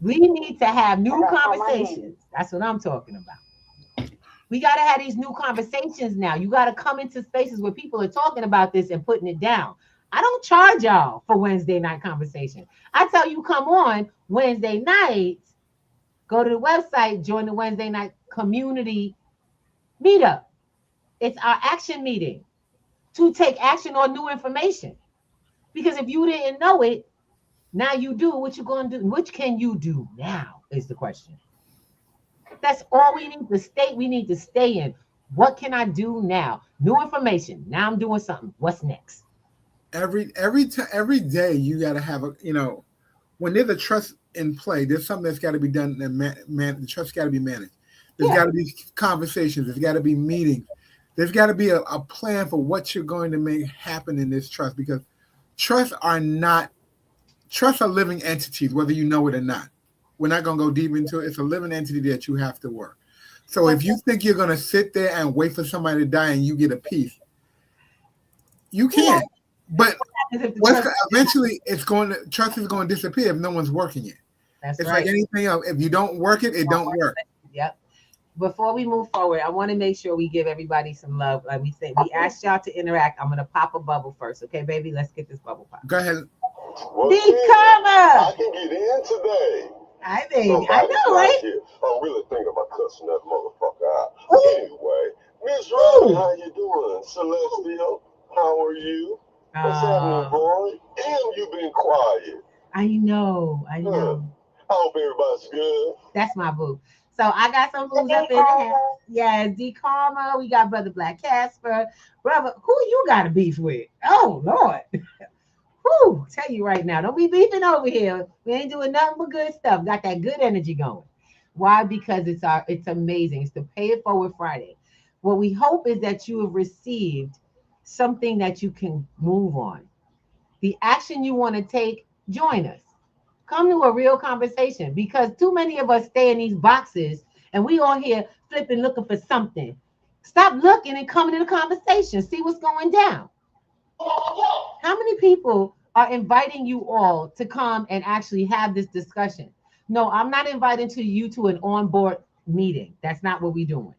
We need to have I new got some money. conversations. That's what I'm talking about. We got to have these new conversations now. You got to come into spaces where people are talking about this and putting it down. I don't charge y'all for Wednesday night conversation. I tell you, come on Wednesday nights, go to the website, join the Wednesday night community meetup. It's our action meeting to take action on new information. Because if you didn't know it, now you do. What you going to do? Which can you do now is the question. That's all we need to stay. We need to stay in. What can I do now? New information. Now I'm doing something. What's next? Every day you got to have when there's a trust in play, there's something that's got to be done. The trust got to be managed. There's Yeah. got to be conversations. There's got to be meetings. There's got to be a plan for what you're going to make happen in this trust, because trusts are living entities, whether you know it or not. We're not going to go deep into it. It's a living entity that you have to work. So if you think you're going to sit there and wait for somebody to die and you get a piece, you can't. But eventually trust is going to disappear if no one's working it. It's right. Like anything else. If you don't work it, it don't work. Yep. Before we move forward, I want to make sure we give everybody some love. Like we said, we asked y'all to interact. I'm going to pop a bubble first. Okay, baby? Let's get this bubble pop. Go ahead. I can get in today. I know, right? I'm really thinking about cussing that motherfucker out. Anyway, Miss Riley, how you doing? Celestial, how are you? What's happening, boy? Damn, you been quiet. I know. I hope everybody's good. That's my boo. So I got some booze up in the house. Yes, D Karma. We got Brother Black Casper. Brother, who you got a beef with? Oh, Lord. Whew, tell you right now, don't be beefing over here. We ain't doing nothing but good stuff. Got that good energy going. Why? Because it's amazing. It's the Pay It Forward Friday. What we hope is that you have received something that you can move on. The action you want to take, join us. Come to a real conversation, because too many of us stay in these boxes and we all here flipping, looking for something. Stop looking and come to the conversation. See what's going down. How many people are inviting you all to come and actually have this discussion? No, I'm not inviting you to an on-board meeting. That's not what we're doing.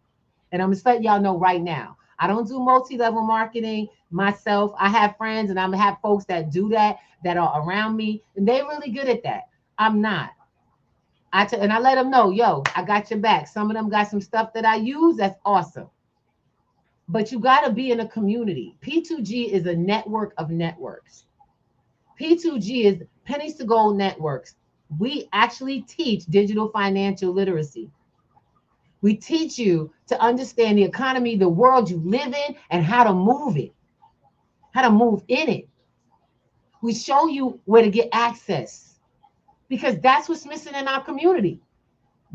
And I'm just letting y'all know right now. I don't do multi-level marketing myself. I have friends and I have folks that do that are around me, and they're really good at that. I'm not. And I let them know, yo, I got your back. Some of them got some stuff that I use. That's awesome. But you got to be in a community. P2G is a network of networks. P2G is Pennies to Gold Networks. We actually teach digital financial literacy. We teach you to understand the economy, the world you live in, and how to move it, how to move in it. We show you where to get access, because that's what's missing in our community.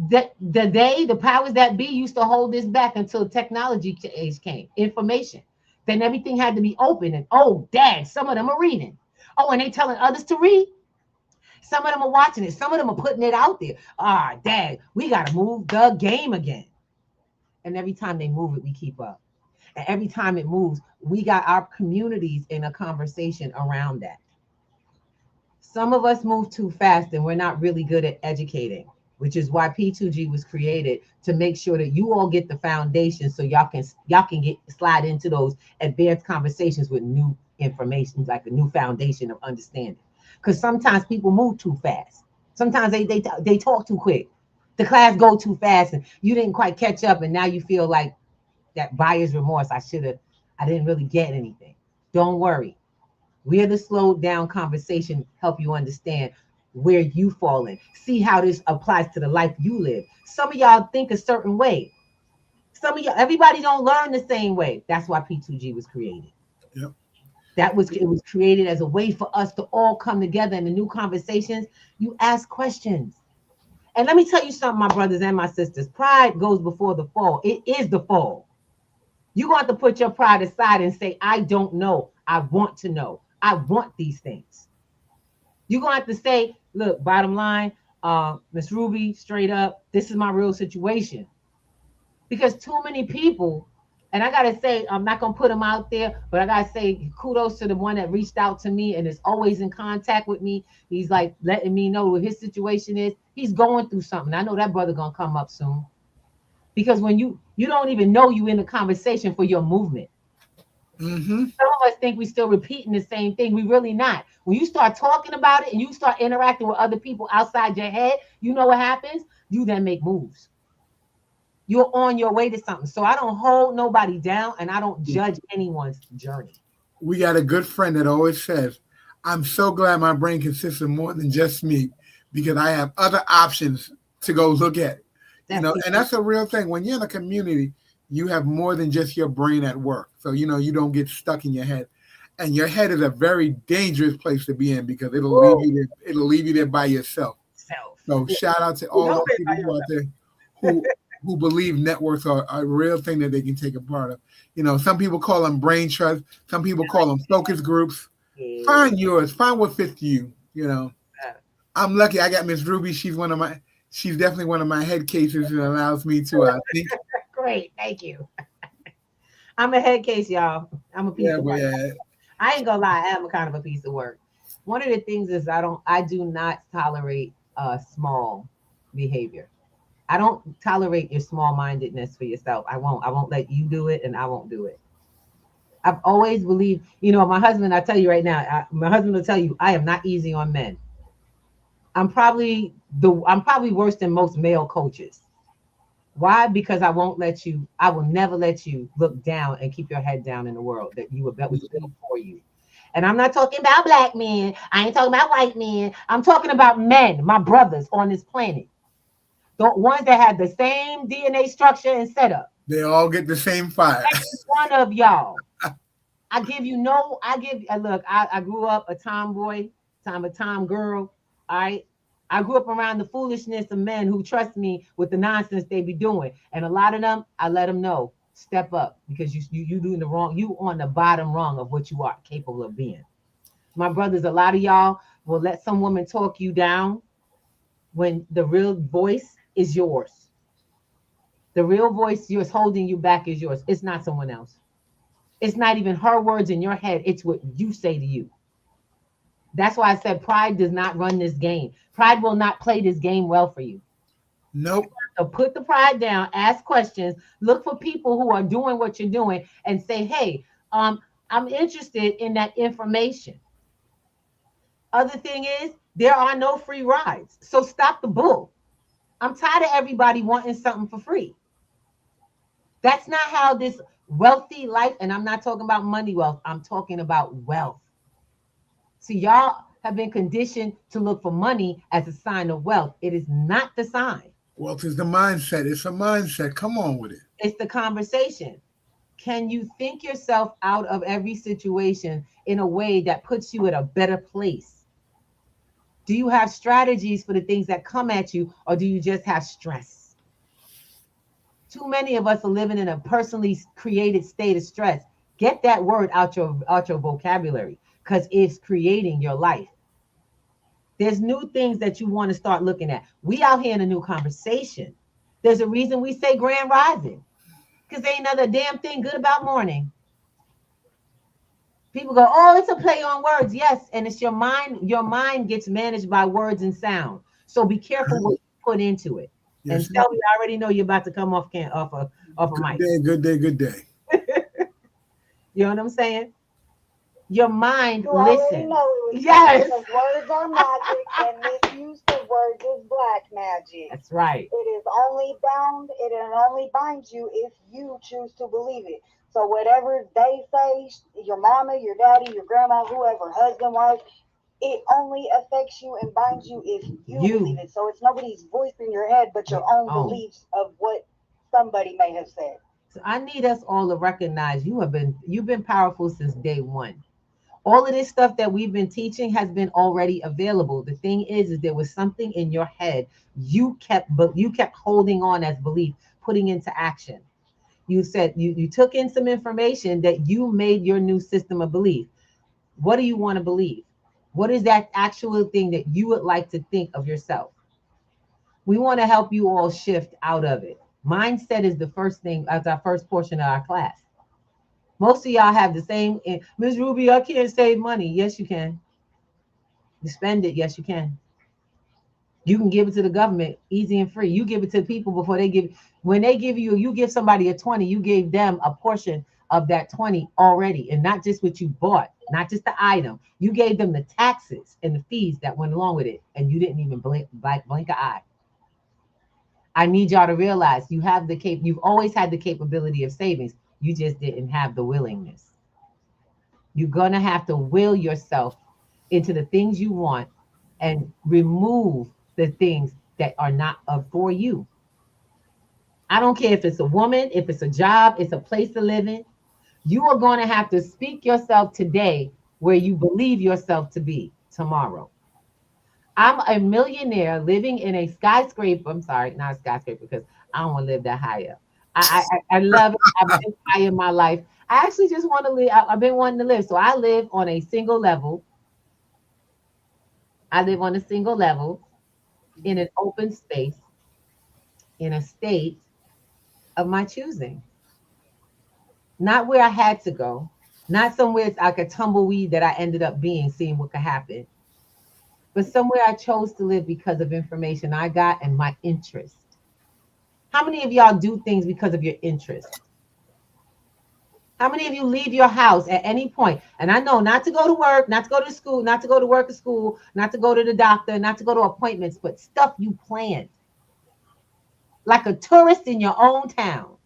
The powers that be used to hold this back until technology age came, information. Then everything had to be open, and oh, dang, some of them are reading. Oh, and they telling others to read. Some of them are watching it. Some of them are putting it out there. Dang, we got to move the game again. And every time they move it, we keep up. And every time it moves, we got our communities in a conversation around that. Some of us move too fast and we're not really good at educating, which is why P2G was created, to make sure that you all get the foundation so y'all can slide into those advanced conversations with new information, like a new foundation of understanding. Because sometimes people move too fast. Sometimes they talk too quick. The class go too fast and you didn't quite catch up, and now you feel like that buyer's remorse. I didn't really get anything. Don't worry. We're the slowed down conversation, help you understand where you fall in. See how this applies to the life you live. Some of y'all think a certain way. Some of y'all, everybody don't learn the same way. That's why P2G was created. Yep. It was created as a way for us to all come together in the new conversations. You ask questions. And let me tell you something, my brothers and my sisters. Pride goes before the fall. It is the fall. You're going to have to put your pride aside and say, I don't know. I want to know. I want these things. You're going to have to say, look, bottom line, Miss Ruby, straight up, this is my real situation. Because too many people, and I got to say, I'm not going to put them out there, but I got to say kudos to the one that reached out to me and is always in contact with me. He's like letting me know what his situation is. He's going through something. I know that brother going to come up soon. Because when you don't even know you in the conversation for your movement. Mm-hmm. Some of us think we're still repeating the same thing. We really not. When you start talking about it and you start interacting with other people outside your head, you know what happens? You then make moves. You're on your way to something. So I don't hold nobody down and I don't judge anyone's journey. We got a good friend that always says, I'm so glad my brain consists of more than just me, because I have other options to go look at. And that's a real thing. When you're in a community, you have more than just your brain at work. So, you don't get stuck in your head. And your head is a very dangerous place to be in, because it'll leave you there by yourself. So shout out to all those people out there who believe networks are a real thing that they can take a part of. You know, some people call them brain trust. Some people call them focus groups. Yeah. Find yours. Find what fits you. You know, I'm lucky. I got Miss Ruby. She's definitely one of my head cases that allows me to think. Great, thank you. I'm a head case, y'all. I'm a piece of work. I ain't gonna lie, I am a kind of a piece of work. One of the things is I do not tolerate small behavior. I don't tolerate your small-mindedness for yourself. I won't let you do it, and I won't do it. I've always believed, my husband, I tell you right now, my husband will tell you, I am not easy on men. I'm probably worse than most male coaches. Why? Because I will never let you look down and keep your head down in the world that was built for you. And I'm not talking about black men. I ain't talking about white men. I'm talking about men, my brothers on this planet. The ones that have the same DNA structure and setup. They all get the same fire. One of y'all. I grew up a tomboy, a tom girl. All right. I grew up around the foolishness of men who trust me with the nonsense they be doing. And a lot of them, I let them know, step up, because you doing the wrong. You on the bottom rung of what you are capable of being. My brothers, a lot of y'all will let some woman talk you down when the real voice is yours. The real voice yours holding you back is yours. It's not someone else. It's not even her words in your head. It's what you say to you. That's why I said pride does not run this game. Pride will not play this game well for you. Nope. So put the pride down, ask questions, look for people who are doing what you're doing, and say, hey, I'm interested in that information. Other thing is, there are no free rides. So stop the bull. I'm tired of everybody wanting something for free. That's not how this wealthy life, and I'm not talking about money wealth, I'm talking about wealth. See, y'all have been conditioned to look for money as a sign of wealth. It is not the sign. Wealth is the mindset. It's a mindset. Come on with it. It's the conversation. Can you think yourself out of every situation in a way that puts you at a better place? Do you have strategies for the things that come at you, or do you just have stress? Too many of us are living in a personally created state of stress. Get that word out your vocabulary, because it's creating your life. There's new things that you want to start looking at. We out here in a new conversation. There's a reason we say grand rising, because ain't another damn thing good about morning. People go, oh, it's a play on words. Yes, and it's your mind. Your mind gets managed by words and sound. So be careful what you put into it. Yes, and tell me, I already know you're about to come off a mic. Good day. You know what I'm saying? Your mind listen. Yes. Words are magic, and misuse of words is black magic. That's right. It is only bound, it only binds you if you choose to believe it. So whatever they say, your mama, your daddy, your grandma, whoever, husband, wife, it only affects you and binds you if you believe it. So it's nobody's voice in your head but your own beliefs of what somebody may have said. So I need us all to recognize you've been powerful since day one. All of this stuff that we've been teaching has been already available. The thing is there was something in your head you kept holding on as belief, putting into action. You said you took in some information that you made your new system of belief. What do you want to believe? What is that actual thing that you would like to think of yourself? We want to help you all shift out of it. Mindset is the first thing, as our first portion of our class. Most of y'all have the same. Ms. Ruby, I can't save money. Yes, you can. You spend it. Yes, you can. You can give it to the government easy and free. You give it to people before they give. When they give you give somebody a 20, you gave them a portion of that 20 already, and not just what you bought, not just the item. You gave them the taxes and the fees that went along with it, and you didn't even blink an eye. I need y'all to realize you've always had the capability of savings. You just didn't have the willingness. You're going to have to will yourself into the things you want and remove the things that are not for you. I don't care if it's a woman, if it's a job, it's a place to live in. You are going to have to speak yourself today where you believe yourself to be tomorrow. I'm a millionaire living in a skyscraper. I'm sorry, not a skyscraper because I don't want to live that high up. I love it. I've been high in my life. I actually just want to live. I've been wanting to live. So I live on a single level. I live on a single level in an open space in a state of my choosing. Not where I had to go. Not somewhere it's like a tumbleweed that I ended up being, seeing what could happen, but somewhere I chose to live because of information I got and my interest. How many of y'all do things because of your interest? How many of you leave your house at any point? And I know not to go to work, not to go to school, not to go to work at school, not to go to the doctor, not to go to appointments, but stuff you planned. Like a tourist in your own town.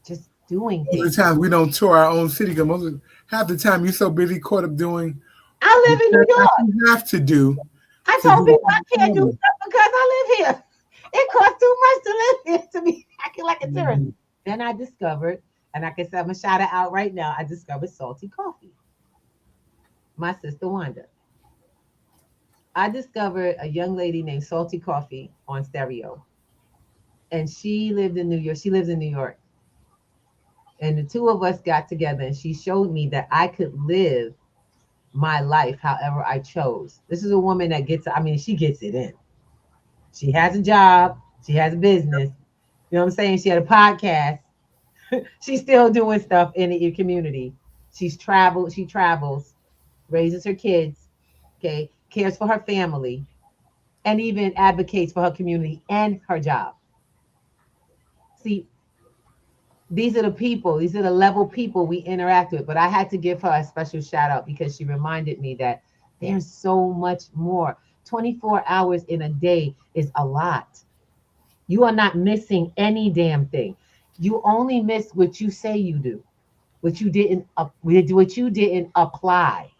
Just doing Most of things. the time we don't tour our own city because half the time you're so busy caught up doing I live in New York. you have to do. I told people I can't do stuff because I live here. It costs too much to live here to be acting like a tourist. Then I discovered, and I can say I'm gonna shout it out right now. I discovered salty coffee. My sister Wanda. I discovered a young lady named Salty Coffee on stereo, and she lived in New York. She lives in New York, and the two of us got together, and she showed me that I could live my life however I chose. This is a woman that gets. I mean, she gets it in. She has a job. She has a business. You know what I'm saying? She had a podcast. She's still doing stuff in the community. She's traveled. She travels, raises her kids, okay, cares for her family, and even advocates for her community and her job. See, these are the people, these are the level people we interact with. But I had to give her a special shout out because she reminded me that there's so much more. 24 hours in a day is a lot. You are not missing any damn thing. You only miss what you say you do, what you didn't apply.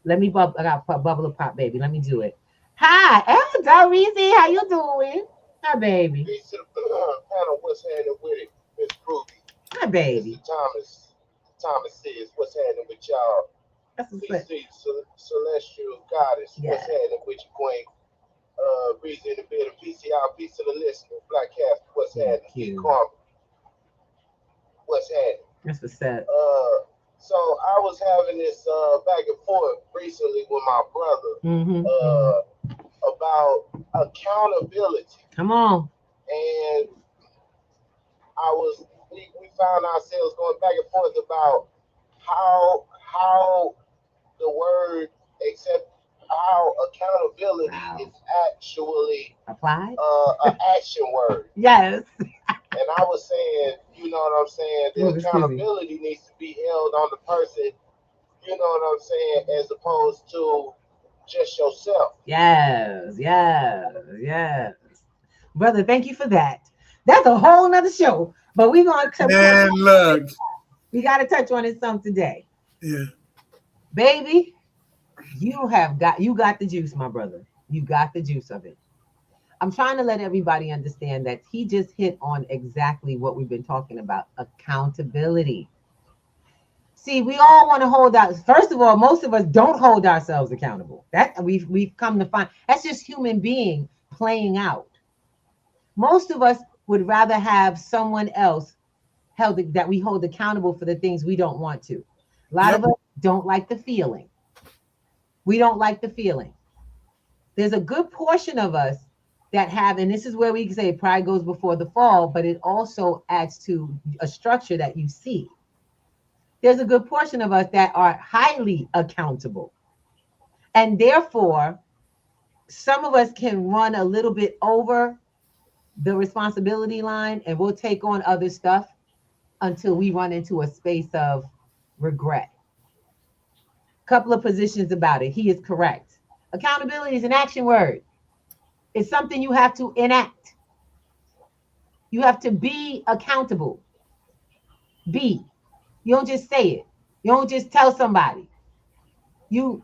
Let me I got bubble pop, baby. Let me do it. Hi, Elder Reezy, how you doing? Hi, baby. Peace to the panel. What's happening with it, Miss Ruby? Hi, baby. Mr. Thomas says, what's happening with y'all? That's what's Peace to Celestial Goddess. Yeah. What's happening with you, Queen? Breezy in the bed of PCR. Peace to the listener. Black Cat. What's happening? Key Karma. What's happening? That's what's up. So I was having this back and forth recently with my brother about accountability. Come on. And we found ourselves going back and forth about how the word how accountability is actually applied, an action word. Yes. And I was saying, you know what I'm saying, the accountability needs to be held on the person, you know what I'm saying, as opposed to just yourself. Yes. Brother, thank you for that. That's a whole nother show. But we're gonna look. We gotta touch on it some today. Yeah. Baby, you got the juice, my brother. You got the juice of it. I'm trying to let everybody understand that he just hit on exactly what we've been talking about, accountability. See, we all want to hold out. First of all, most of us don't hold ourselves accountable. That we've come to find that's just human being playing out. Most of us would rather have someone else that we hold accountable for the things we don't want to. A lot of us don't like the feeling. We don't like the feeling. There's a good portion of us that have, and this is where we can say pride goes before the fall, but it also adds to a structure that you see. There's a good portion of us that are highly accountable. And therefore, some of us can run a little bit over the responsibility line and we'll take on other stuff until we run into a space of regret. Couple of positions about it. He is correct. Accountability is an action word. It's something you have to enact. You have to be accountable. Be. You don't just say it. You don't just tell somebody. You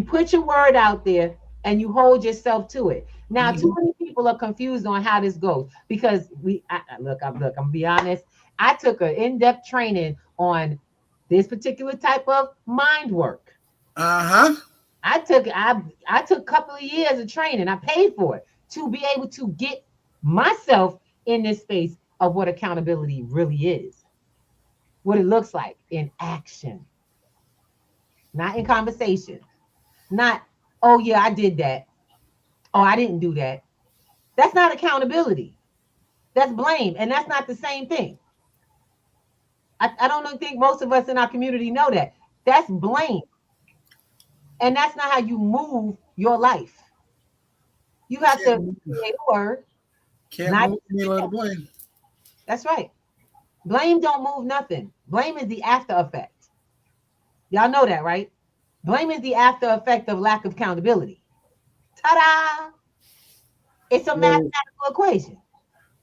put your word out there and you hold yourself to it. Now, too many people are confused on how this goes because I'm gonna be honest. I took an in-depth training on this particular type of mind work. I I took a couple of years of training. I paid for it to be able to get myself in this space of what accountability really is, what it looks like in action, not in conversation, not, oh yeah, I did that. Oh, I didn't do that. That's not accountability. That's blame. And that's not the same thing. I don't think most of us in our community know that. That's blame. And that's not how you move your life. You have to create a word. Can't move the needle of the blame. That's right. Blame don't move nothing. Blame is the after effect. Y'all know that, right? Blame is the after effect of lack of accountability. Ta-da! It's a mathematical equation.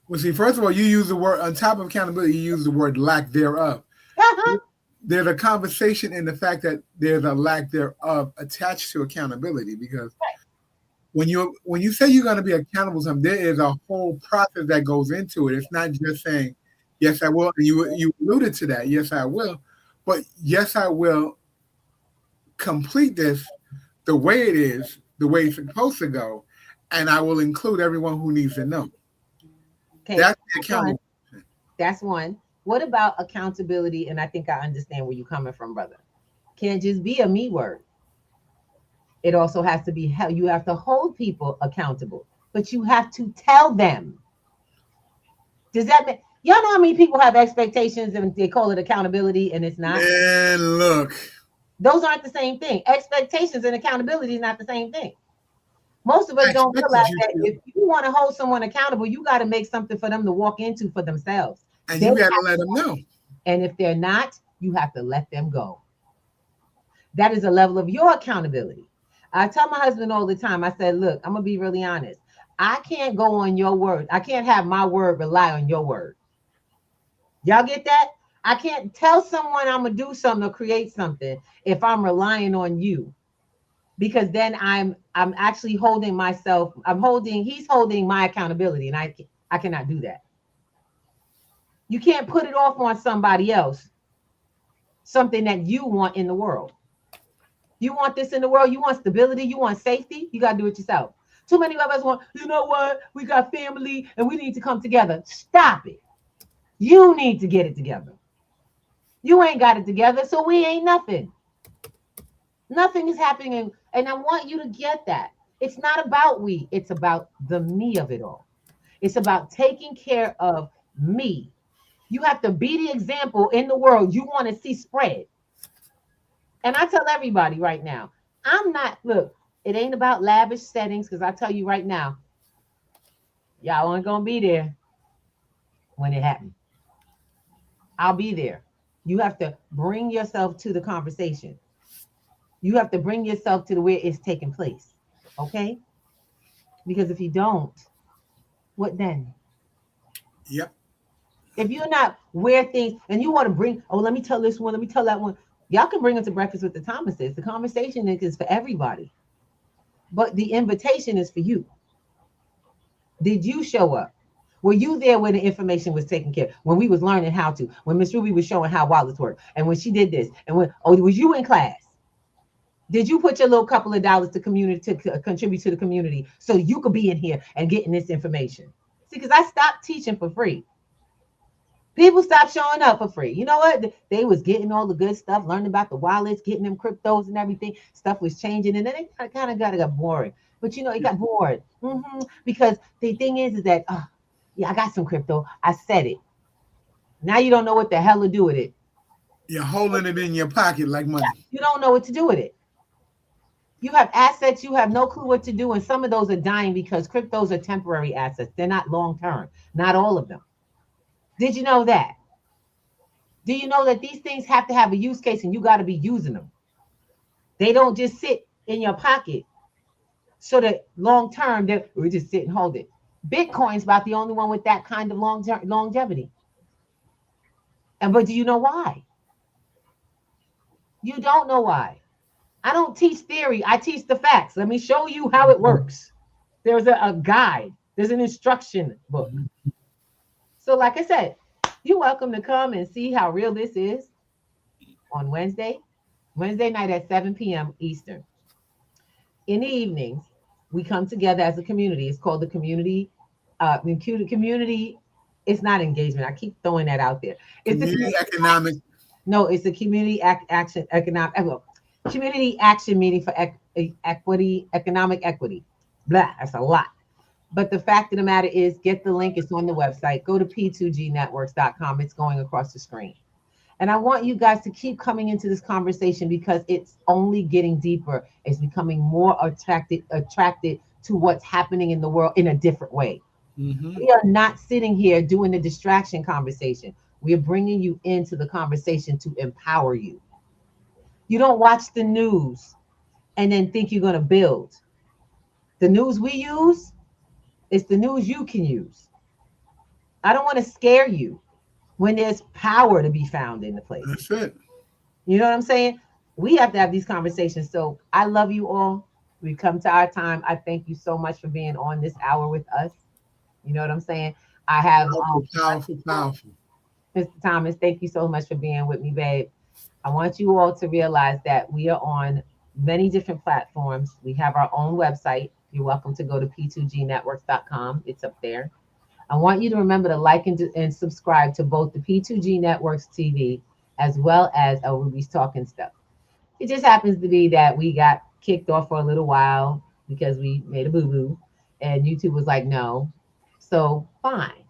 Well, see, first of all, you use the word, on top of accountability, you use the word lack thereof. There's a conversation in the fact that there's a lack thereof attached to accountability, because when you say you're going to be accountable to something, there is a whole process that goes into it. It's not just saying, yes, I will. And you alluded to that. Yes, I will. But yes, I will complete this the way it is, the way it's supposed to go. And I will include everyone who needs to know. Okay, that's the accountability. That's one. What about accountability? And I think I understand where you're coming from, brother. Can't just be a me word. It also has to be how you have to hold people accountable, but you have to tell them. Does that mean y'all know how many people have expectations and they call it accountability and it's not? And look, those aren't the same thing. Expectations and accountability is not the same thing. Most of us don't realize that if you want to hold someone accountable, you got to make something for them to walk into for themselves. And you got to let them know. And if they're not, you have to let them go. That is a level of your accountability. I tell my husband all the time, I said, look, I'm going to be really honest. I can't go on your word. I can't have my word rely on your word. Y'all get that? I can't tell someone I'm going to do something or create something if I'm relying on you. Because then I'm actually holding myself, he's holding my accountability, and I cannot do that. You can't put it off on somebody else, something that you want in the world. You want this in the world, you want stability, you want safety, you got to do it yourself. Too many of us want, you know what, we got family and we need to come together. Stop it. You need to get it together. You ain't got it together, so we ain't nothing. Nothing is happening, and I want you to get that. It's not about we, it's about the me of it all. It's about taking care of me. You have to be the example in the world you want to see spread. And I tell everybody right now, look, it ain't about lavish settings, because I tell you right now, y'all aren't going to be there when it happens. I'll be there. You have to bring yourself to the conversation. You have to bring yourself to the where it's taking place. Okay? Because if you don't, what then? Yep. If you're not where things, and you want to bring, oh, let me tell this one, let me tell that one. Y'all can bring them to Breakfast with the Thomases. The conversation is for everybody. But the invitation is for you. Did you show up? Were you there when the information was taken care of? When we was learning how to? When Miss Ruby was showing how wallets work? And when she did this? And was you in class? Did you put your little couple of dollars to contribute to the community so you could be in here and getting this information? See, because I stopped teaching for free. People stopped showing up for free. You know what? They was getting all the good stuff, learning about the wallets, getting them cryptos and everything. Stuff was changing, and then it kind of got boring. But it got bored because the thing is that yeah, I got some crypto. I said it. Now you don't know what the hell to do with it. You're holding it in your pocket like money. You don't know what to do with it. You have assets, you have no clue what to do, and some of those are dying because cryptos are temporary assets. They're not long-term, not all of them. Did you know that? Do you know that these things have to have a use case and you got to be using them? They don't just sit in your pocket so that long-term, we just sit and hold it. Bitcoin's about the only one with that kind of longevity. But do you know why? You don't know why. I don't teach theory. I teach the facts. Let me show you how it works. There's a guide. There's an instruction book. So like I said, you're welcome to come and see how real this is on Wednesday night at 7 p.m. Eastern. In the evenings, we come together as a community. It's called the community. It's not engagement. I keep throwing that out there. It's a Community economic. no, it's a community action economic community action meeting for equity, economic equity. Blah, that's a lot. But the fact of the matter is, get the link. It's on the website. Go to p2gnetworks.com. It's going across the screen. And I want you guys to keep coming into this conversation because it's only getting deeper. It's becoming more attracted to what's happening in the world in a different way. Mm-hmm. We are not sitting here doing the distraction conversation. We are bringing you into the conversation to empower you. You don't watch the news and then think you're going to build. The news we use is the news you can use. I don't want to scare you when there's power to be found in the place. That's it. You know what I'm saying? We have to have these conversations. So I love you all. We've come to our time. I thank you so much for being on this hour with us. You know what I'm saying? I have powerful. Mr. Thomas, thank you so much for being with me, babe. I want you all to realize that we are on many different platforms. We have our own website. You're welcome to go to p2gnetworks.com. It's up there. I want you to remember to like and subscribe to both the P2G Networks TV as well as Ruby's Talking Stuff. It just happens to be that we got kicked off for a little while because we made a boo-boo and YouTube was like, no. So fine.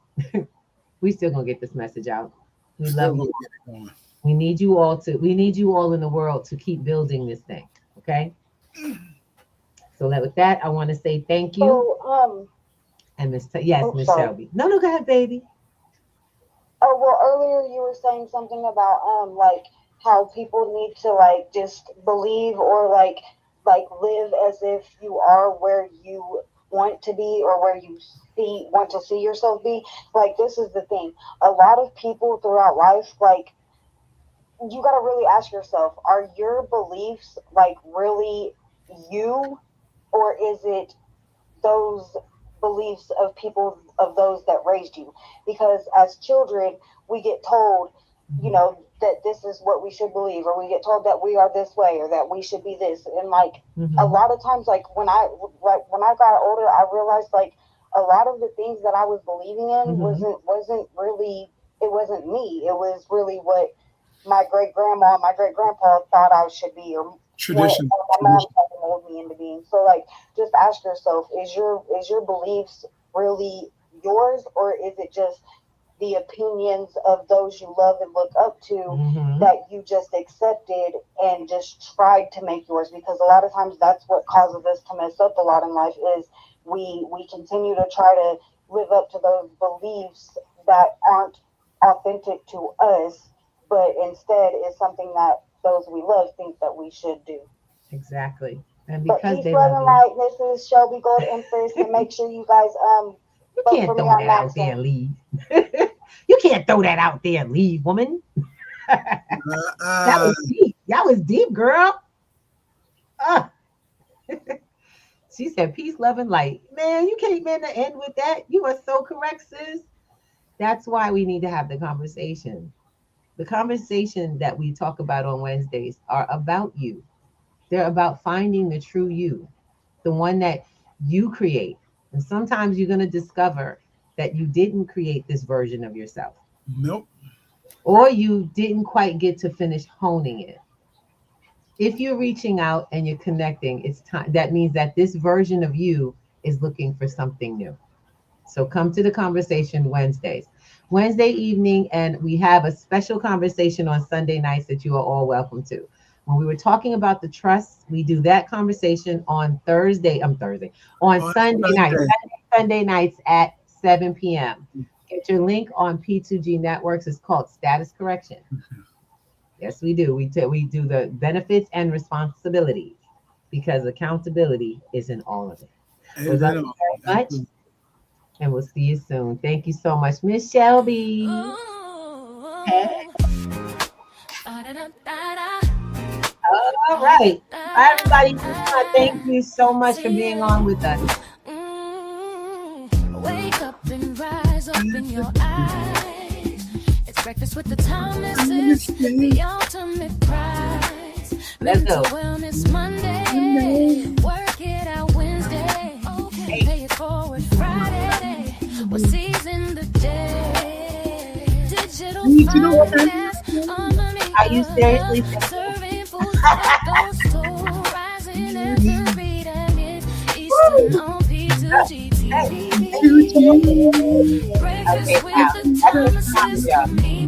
We still gonna get this message out. We love you. We need you all in the world to keep building this thing. Okay. So with that, I want to say thank you. So, and Miss Miss sorry. Shelby. No, go ahead, baby. Oh, well, earlier you were saying something about like how people need to like just believe or like live as if you are where you want to be or where you want to see yourself be. Like, this is the thing. A lot of people throughout life, like, you got to really ask yourself, are your beliefs like really you, or is it those beliefs of people, of those that raised you? Because as children, we get told, you know, that this is what we should believe, or we get told that we are this way or that we should be this. And like a lot of times, like when I got older, I realized like a lot of the things that I was believing in wasn't really, it wasn't me. It was really what my great grandma, my great grandpa thought I should be, or tradition. what my mom tried to mold me into being. So like, just ask yourself: is your beliefs really yours, or is it just the opinions of those you love and look up to that you just accepted and just tried to make yours? Because a lot of times that's what causes us to mess up a lot in life, is we continue to try to live up to those beliefs that aren't authentic to us, but instead is something that those we love think that we should do. Exactly. And because peace, love, and light. This is Shelby Gold Empress, and make sure you guys you can't throw that out there and leave. You can't throw that out there and leave, woman. That was deep. That was deep, girl. She said, peace, love, and light. Man, you came in the end with that. You are so correct, sis. That's why we need to have the conversation. The conversation that we talk about on Wednesdays are about you. They're about finding the true you, the one that you create. And sometimes you're going to discover that you didn't create this version of yourself. Nope. Or you didn't quite get to finish honing it. If you're reaching out and you're connecting, it's time. That means that this version of you is looking for something new. So come to the conversation Wednesday evening, and we have a special conversation on Sunday nights that you are all welcome to. When we were talking about the trust, we do that conversation on Sunday nights at 7 p.m. Get your link on P2G Networks. It's called Status Correction. Yes, we do. We do the benefits and responsibilities, because accountability is in all of it. So thank you very much, and we'll see you soon. Thank you so much, Miss Shelby. Hey. All right. Everybody, thank you so much for being on with us. Wake up and rise up in your eyes. It's breakfast with the Thomases, the ultimate prize. Let's go. Mental Wellness Monday. Work it need to know what that is. Are you seriously thinking? Serving food at those two, rising every beat and it. Eastern on P2G TV. Breakfast with the Thomases, me